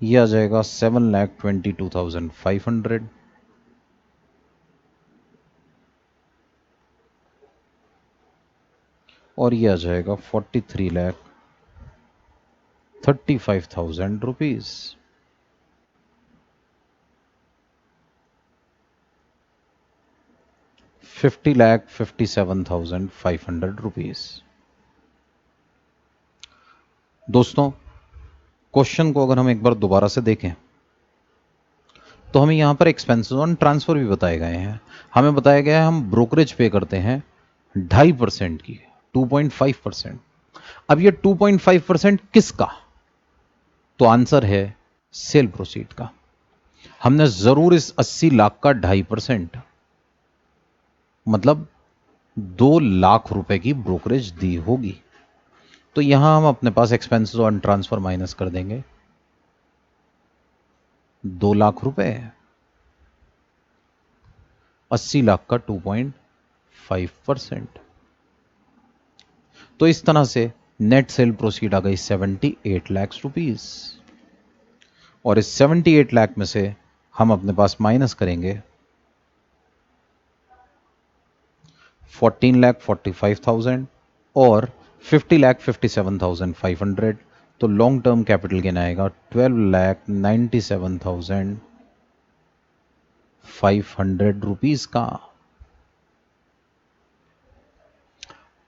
यह आ जाएगा 7,22,500। और यह आ जाएगा 43,35,000 रुपीज। 50,57,500 रुपीज। दोस्तों, क्वेश्चन को अगर हम एक बार दोबारा से देखें तो हमें यहां पर एक्सपेंसेस ऑन ट्रांसफर भी बताए गए हैं। हमें बताया गया है हम ब्रोकरेज पे करते हैं 2.5% की, 2.5%। अब ये 2.5% किसका? तो आंसर है सेल प्रोसीड का। हमने जरूर इस 80 लाख का 2.5% मतलब 2 लाख रुपए की ब्रोकरेज दी होगी। तो यहां हम अपने पास एक्सपेंसेस ऑन ट्रांसफर माइनस कर देंगे 2 लाख रुपए, 80 लाख का 2.5%। तो इस तरह से नेट सेल प्रोसीड आ गई 78 लाख रुपीस। और इस 78 लाख में से हम अपने पास माइनस करेंगे 14,45,000 और 50,57,500। तो लॉन्ग टर्म कैपिटल गेन आएगा 12,97,500 रुपीस का।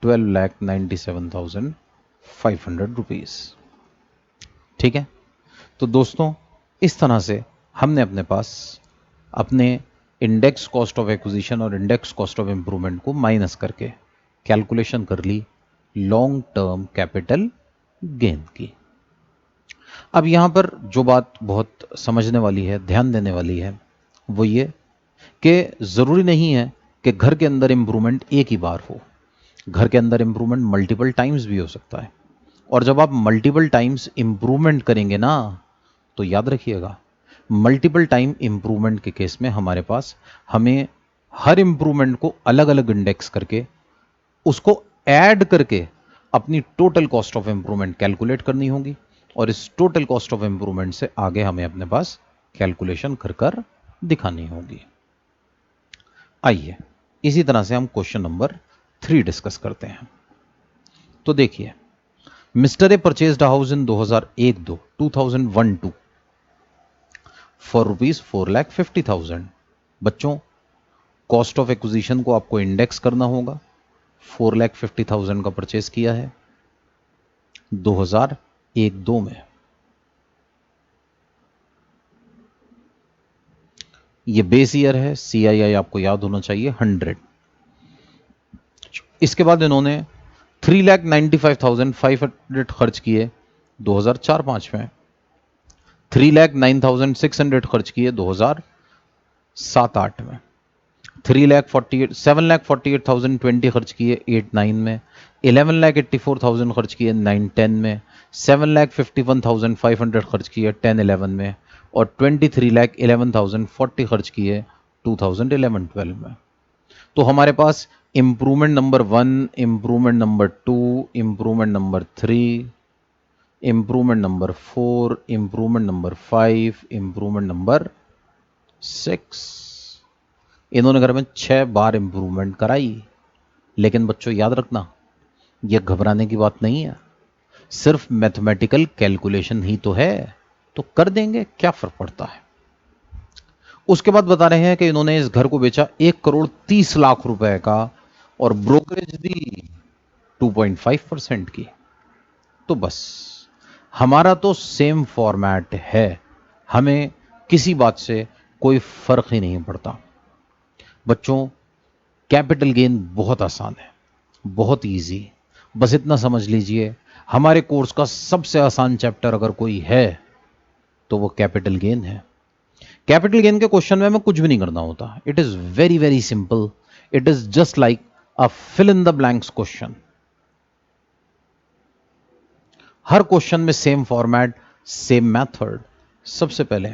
12,97,500 रुपीस। ठीक है, तो दोस्तों, इस तरह से हमने अपने पास अपने इंडेक्स कॉस्ट ऑफ एक्विजिशन और इंडेक्स कॉस्ट ऑफ इंप्रूवमेंट को माइनस करके कैलकुलेशन कर ली लॉन्ग टर्म कैपिटल गेन की। अब यहां पर जो बात बहुत समझने वाली है, ध्यान देने वाली है, वो ये कि जरूरी नहीं है कि घर के अंदर इंप्रूवमेंट एक ही बार हो। घर के अंदर इंप्रूवमेंट मल्टीपल टाइम्स भी हो सकता है। और जब आप मल्टीपल टाइम्स इंप्रूवमेंट करेंगे ना, तो याद रखिएगा, मल्टीपल टाइम इंप्रूवमेंट के केस में हमारे पास हमें हर इंप्रूवमेंट को अलग अलग इंडेक्स करके उसको ऐड करके अपनी total cost of improvement calculate करनी होगी। और इस टोटल कॉस्ट ऑफ इंप्रूवमेंट से आगे हमें अपने पास कैलकुलेशन कर दिखानी होगी। आइए इसी तरह से हम क्वेश्चन नंबर 3 डिस्कस करते हैं। तो देखिए, mister A purchased a house in 2001-2 for rupees 4,50,000। बच्चों, कॉस्ट ऑफ एक्विजिशन को आपको इंडेक्स करना होगा। 4,50,000 का परचेज किया है 2001-2 में। ये बेस ईयर है, CII आपको याद होना चाहिए 100। इसके बाद इन्होंने 3,95,500 खर्च किए 2004-5 में, 3,09,600 खर्च किए 2006 7-8 में, 7,48,000 20 खर्च किए 8-9 में, 11,84,000 खर्च किए 9-10 में, 7,51,500 खर्च किए 10-11 में, और 23,11,040 खर्च किए 2011-12 में। तो हमारे पास improvement number 1, improvement number 2, improvement number 3, improvement number 4, improvement number 5, improvement number 6। इन्होंने घर में 6 बार इंप्रूवमेंट कराई। लेकिन बच्चों याद रखना, यह घबराने की बात नहीं है, सिर्फ मैथमेटिकल कैलकुलेशन ही तो है, तो कर देंगे, क्या फर्क पड़ता है। उसके बाद बता रहे हैं कि इन्होंने इस घर को बेचा 1,30,00,000 रुपए का और ब्रोकरेज दी 2.5% की। तो बस हमारा तो सेम फॉर्मेट है, हमें किसी बात से कोई फर्क ही नहीं पड़ता। बच्चों कैपिटल गेन बहुत आसान है, बहुत इजी। बस इतना समझ लीजिए, हमारे कोर्स का सबसे आसान चैप्टर अगर कोई है तो वो कैपिटल गेन है। कैपिटल गेन के क्वेश्चन में हमें कुछ भी नहीं करना होता, it is very very simple. It is just like a fill in the blanks question. हर क्वेश्चन में सेम फॉर्मेट, सेम मेथड। सबसे पहले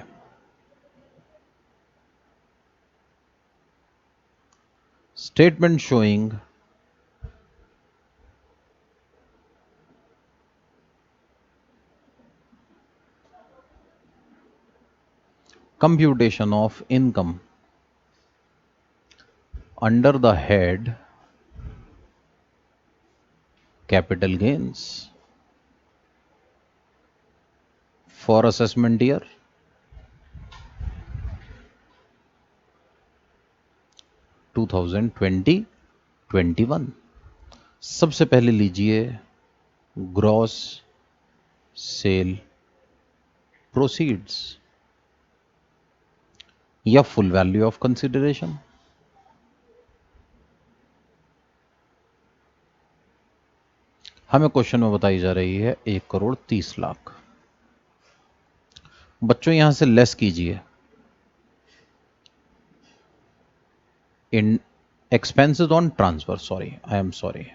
statement showing computation of income under the head capital gains for assessment year 2020-21। सबसे पहले लीजिए gross cell proceeds या full value of consideration. हमें question में बताई जा रही है 1,30,00,000। बच्चों यहां से लेस कीजिए इन expenses on transfer, sorry I am sorry,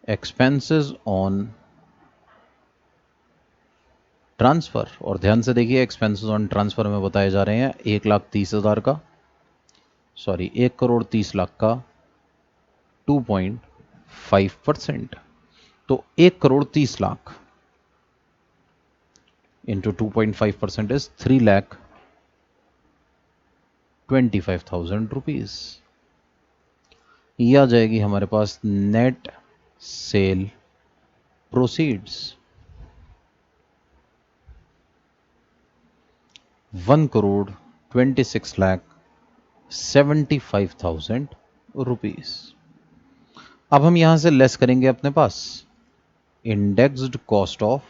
expenses on transfer. और ध्यान से देखिए, एक्सपेंसेस ऑन ट्रांसफर में बताए जा रहे हैं 1,30,000 का, सॉरी 1,30,00,000 का 2.5%। तो 1,30,00,000 इंटू 2.5% इज 3,25,000 रुपीज। ये आ जाएगी हमारे पास नेट सेल प्रोसीड्स 1,26,75,000 रुपीज। अब हम यहां से लेस करेंगे अपने पास indexed cost of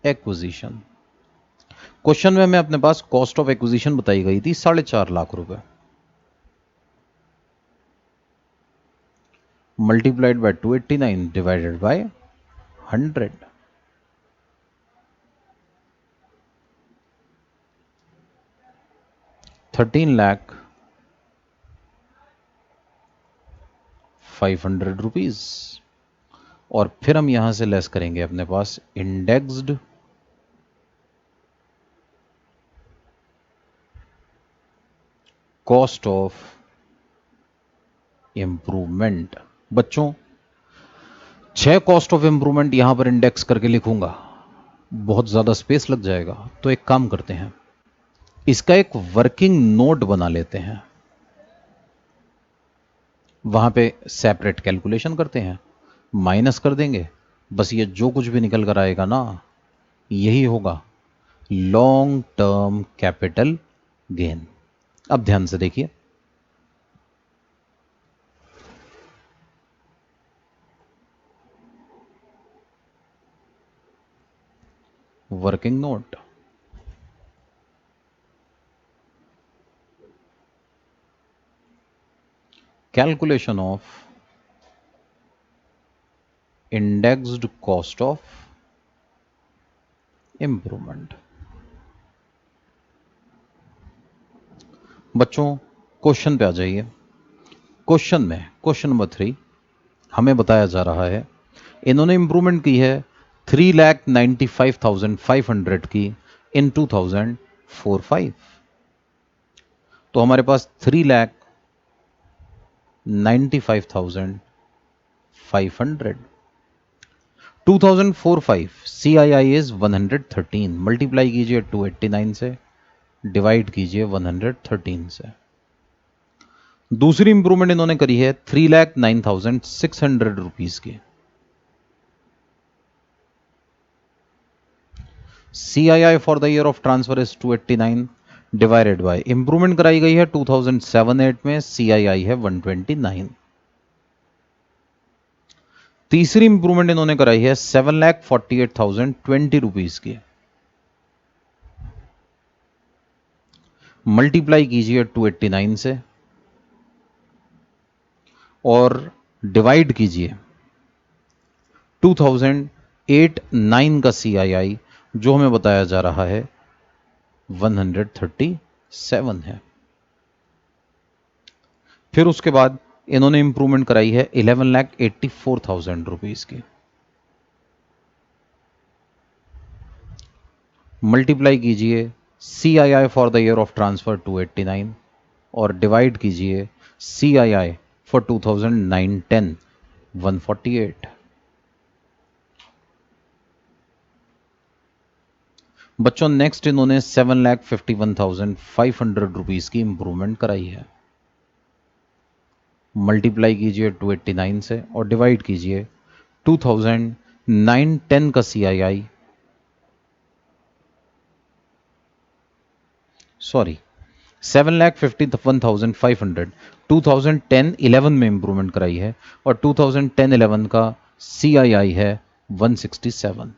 acquisition. Question में हमें अपने पास कॉस्ट ऑफ एक्विजिशन बताई गई थी 4.5 लाख रुपए, multiplied by 289 divided by 100। 13,500,000 rupees. और फिर हम यहां से लेस करेंगे अपने पास इंडेक्स्ड कॉस्ट ऑफ इंप्रूवमेंट। बच्चों 6 कॉस्ट ऑफ इंप्रूवमेंट यहां पर इंडेक्स करके लिखूंगा, बहुत ज्यादा स्पेस लग जाएगा। तो एक काम करते हैं, इसका एक वर्किंग नोट बना लेते हैं, वहां पे सेपरेट कैलकुलेशन करते हैं, माइनस कर देंगे। बस ये जो कुछ भी निकल कर आएगा ना, यही होगा लॉन्ग टर्म कैपिटल गेन। अब ध्यान से देखिए, working note, calculation of indexed cost of improvement. बच्चों क्वेश्चन पे आ जाइए। क्वेश्चन में क्वेश्चन नंबर 3 हमें बताया जा रहा है इन्होंने इंप्रूवमेंट की है 3,95,500 की इन 2004-5। तो हमारे पास 3,95,500 2004-5 CII इज 113 मल्टीप्लाई कीजिए 289 से, डिवाइड कीजिए 113 से। दूसरी इंप्रूवमेंट इन्होंने करी है 3,09,600 रुपीज की। CII for the year of transfer is 289 divided by improvement कराई गई है 2007-8 में, CII है 129। तीसरी इंप्रूवमेंट इन्होंने कराई है 7,48,020 रुपीज की। मल्टीप्लाई कीजिए 289 से और डिवाइड कीजिए 2008-9 का CII जो हमें बताया जा रहा है 137 है। फिर उसके बाद इन्होंने इंप्रूवमेंट कराई है 11,84,000 रुपीज की। मल्टीप्लाई कीजिए CII for the year of transfer 289 और डिवाइड कीजिए CII फॉर 2009-10 148। बच्चों नेक्स्ट इन्होंने 7,51,500 रुपीज की इंप्रूवमेंट कराई है। मल्टीप्लाई कीजिए 289 से और डिवाइड कीजिए 2009-10 का CII, सॉरी 7,51,500 2010-11 में इंप्रूवमेंट कराई है और 2010-11 का CII है 167।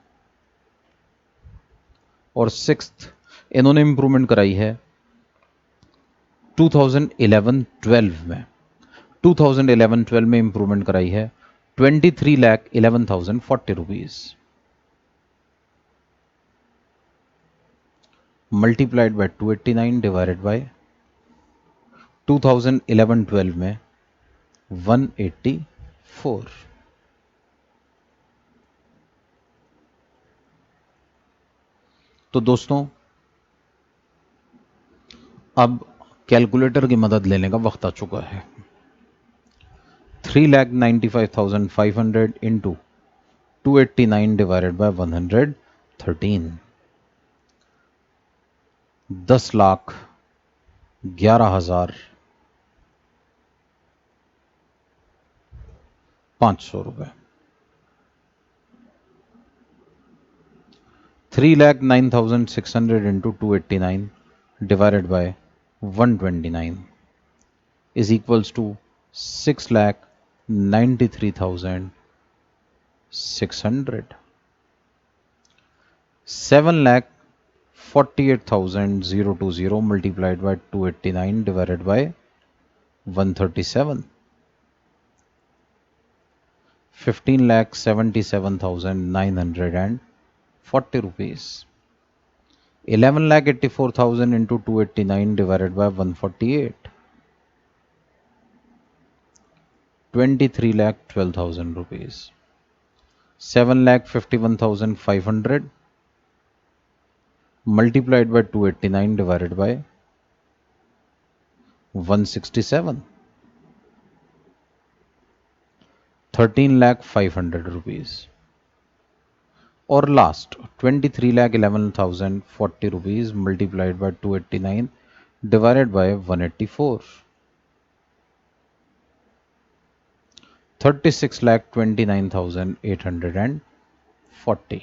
और सिक्स्थ इन्होंने इंप्रूवमेंट कराई है 2011-12 में। 2011-12 में इंप्रूवमेंट कराई है 23,11,040 rupees. Multiplied by 289 divided by 2011-12 में 184। तो दोस्तों अब कैलकुलेटर की मदद लेने का वक्त आ चुका है। 3,95,500 इंटू 289 डिवाइडेड बाय 113 10,11,500 रुपए। 3,09,600 into 289 divided by 129 is equals to 6,93,600। 7,48,020 multiplied by 289 divided by 137, 15,77,940 rupees। 11,84,000 into 289 divided by 148, 23,12,000 rupees। 7,51,500 multiplied by 289 divided by 167, 13,500 rupees। और last 23,11,040 rupees multiplied by 289 divided by 184, 36,29,840।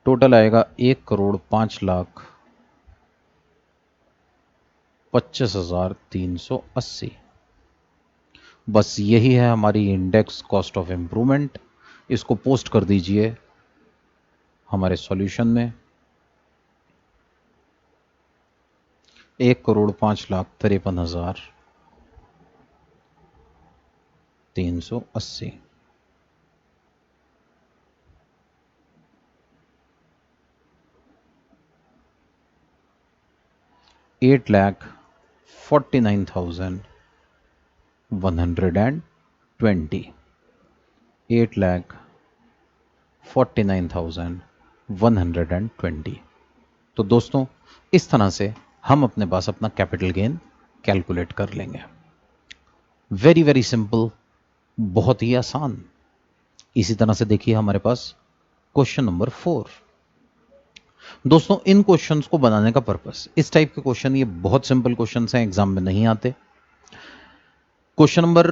Total आएगा 1,05,25,380। बस यही है हमारी इंडेक्स कॉस्ट ऑफ इंप्रूवमेंट। इसको post कर दीजिए हमारे सॉल्यूशन में। 1,05,53,000 380। 8,49,120। 8,49,120। तो दोस्तों इस तरह से हम अपने पास अपना कैपिटल गेन कैलकुलेट कर लेंगे। वेरी वेरी सिंपल, बहुत ही आसान। इसी तरह से देखिए हमारे पास क्वेश्चन नंबर 4। दोस्तों इन क्वेश्चंस को बनाने का पर्पस, इस टाइप के क्वेश्चन, ये बहुत सिंपल क्वेश्चंस हैं, एग्जाम में नहीं आते। क्वेश्चन नंबर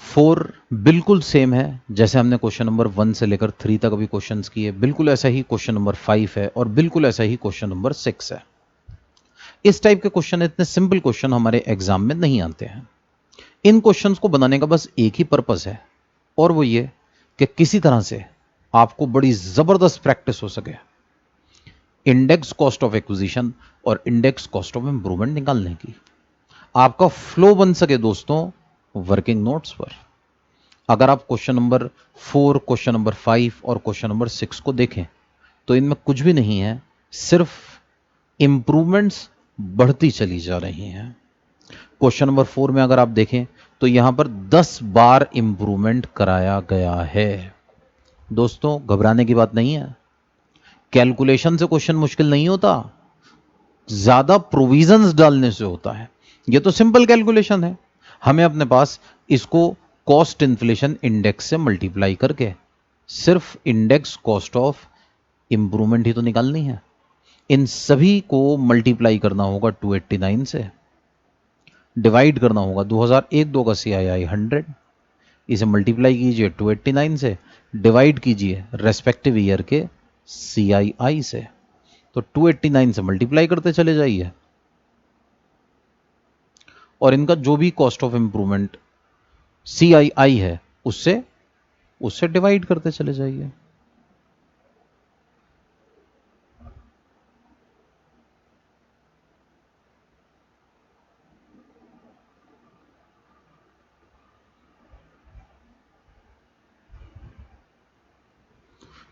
4 बिल्कुल सेम है जैसे हमने क्वेश्चन नंबर 1 से लेकर 3 तक अभी क्वेश्चंस किए, बिल्कुल ऐसा ही क्वेश्चन नंबर 5 है और बिल्कुल ऐसा ही क्वेश्चन नंबर 6 है। इस टाइप के क्वेश्चन, इतने सिंपल क्वेश्चन हमारे एग्जाम में नहीं आते हैं। इन क्वेश्चंस को बनाने का बस एक ही पर्पस है और वो ये कि किसी तरह से आपको बड़ी जबरदस्त प्रैक्टिस हो सके इंडेक्स कॉस्ट ऑफ एक्विजिशन और इंडेक्स कॉस्ट ऑफ इंप्रूवमेंट निकालने की। आपका फ्लो बन सके दोस्तों वर्किंग नोट्स पर। अगर आप क्वेश्चन नंबर 4, क्वेश्चन नंबर 5 और क्वेश्चन नंबर 6 को देखें तो इनमें कुछ भी नहीं है, सिर्फ इंप्रूवमेंट्स बढ़ती चली जा रही हैं। क्वेश्चन नंबर 4 में अगर आप देखें तो यहां पर 10 बार इंप्रूवमेंट कराया गया है। दोस्तों घबराने की बात नहीं है, कैलकुलेशन से क्वेश्चन मुश्किल नहीं होता, ज्यादा प्रोविजंस डालने से होता है। ये तो सिंपल कैलकुलेशन है, हमें अपने पास इसको कॉस्ट इन्फ्लेशन इंडेक्स से मल्टीप्लाई करके सिर्फ इंडेक्स कॉस्ट ऑफ इंप्रूवमेंट ही तो निकालनी है। इन सभी को मल्टीप्लाई करना होगा 289 से, डिवाइड करना होगा 2001-2 का CII 100, इसे मल्टीप्लाई कीजिए 289 से, डिवाइड कीजिए रेस्पेक्टिव ईयर के CII से, तो 289 से मल्टीप्लाई करते चले जाइए और इनका जो भी कॉस्ट ऑफ इंप्रूवमेंट CII है उससे डिवाइड करते चले जाइए।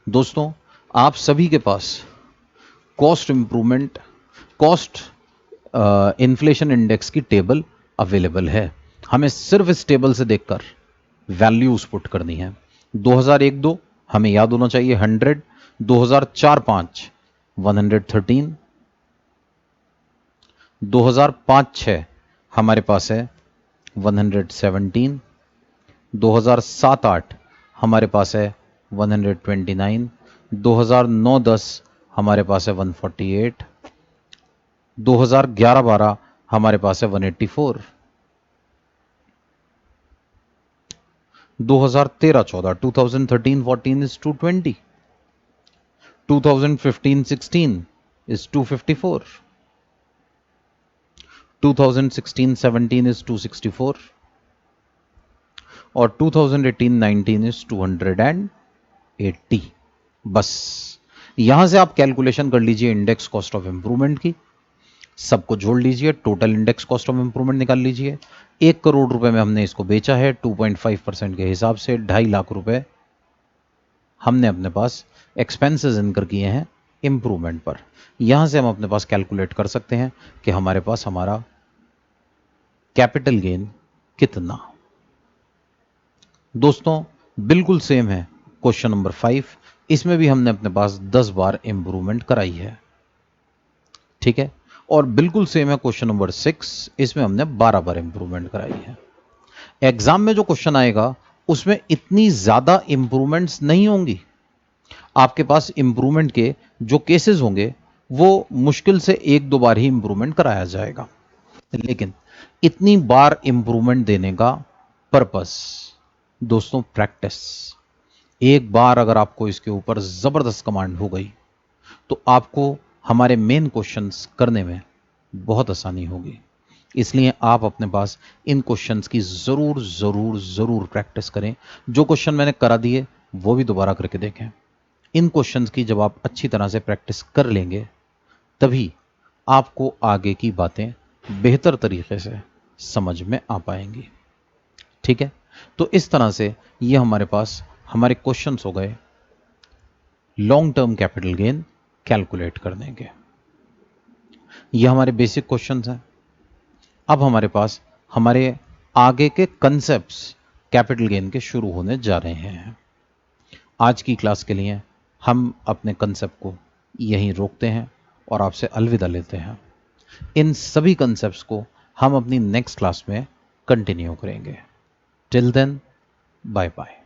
दोस्तों आप सभी के पास cost improvement, cost inflation index की टेबल अवेलेबल है। हमें सिर्फ इस टेबल से देखकर वैल्यूज पुट करनी है। 2001-2 हमें याद होना चाहिए 100, 2004-5 113, 2005-6 हमारे पास है 117, 2007-8 हमारे पास है 129, 2009-10 हमारे पास है 148, 2011-12 हमारे पास है 184, 2013-14 2013-14 is 220, 2015-16 is 254, 2016-17 is 264 और 2018-19 is 280। बस यहां से आप कैलकुलेशन कर लीजिए इंडेक्स कॉस्ट ऑफ इंप्रूवमेंट की, सबको जोड़ लीजिए, total index cost of improvement निकाल लीजिए। 1 करोड़ रुपए में हमने इसको बेचा है 2.5% के हिसाब से, 2.5 लाख रुपए हमने अपने पास एक्सपेंसेस इनकर किए हैं इंप्रूवमेंट पर। यहां से हम अपने पास कैलकुलेट कर सकते हैं कि हमारे पास हमारा कैपिटल गेन कितना। दोस्तों बिल्कुल सेम है क्वेश्चन नंबर 5, इसमें भी हमने अपने पास 10 बार इंप्रूवमेंट कराई है, ठीक है। और बिल्कुल सेम है क्वेश्चन नंबर 6, इसमें हमने 12 बार इंप्रूवमेंट कराई है। एग्जाम में जो क्वेश्चन आएगा उसमें इतनी ज्यादा इंप्रूवमेंट्स नहीं होंगी, आपके पास इंप्रूवमेंट के जो केसेस होंगे वो मुश्किल से 1-2 बार ही इंप्रूवमेंट कराया जाएगा। लेकिन इतनी बार इंप्रूवमेंट देने का पर्पस दोस्तों प्रैक्टिस। एक बार अगर आपको इसके ऊपर जबरदस्त कमांड हो गई तो आपको हमारे मेन क्वेश्चंस करने में बहुत आसानी होगी। इसलिए आप अपने पास इन क्वेश्चंस की जरूर जरूर जरूर प्रैक्टिस करें। जो क्वेश्चन मैंने करा दिए वो भी दोबारा करके देखें। इन क्वेश्चंस की जब आप अच्छी तरह से प्रैक्टिस कर लेंगे तभी आपको आगे की बातें बेहतर तरीके से समझ में आ पाएंगी, ठीक है। तो इस तरह से ये हमारे पास हमारे क्वेश्चंस हो गए long term capital gain calculate करने के। ये हमारे बेसिक क्वेश्चंस हैं। अब हमारे पास हमारे आगे के कंसेप्ट्स कैपिटल गेन के शुरू होने जा रहे हैं। आज की क्लास के लिए हम अपने कंसेप्ट को यहीं रोकते हैं और आपसे अलविदा लेते हैं। इन सभी कंसेप्ट्स को हम अपनी नेक्स्ट क्लास में कंटिन्यू करेंगे। Till then, bye bye.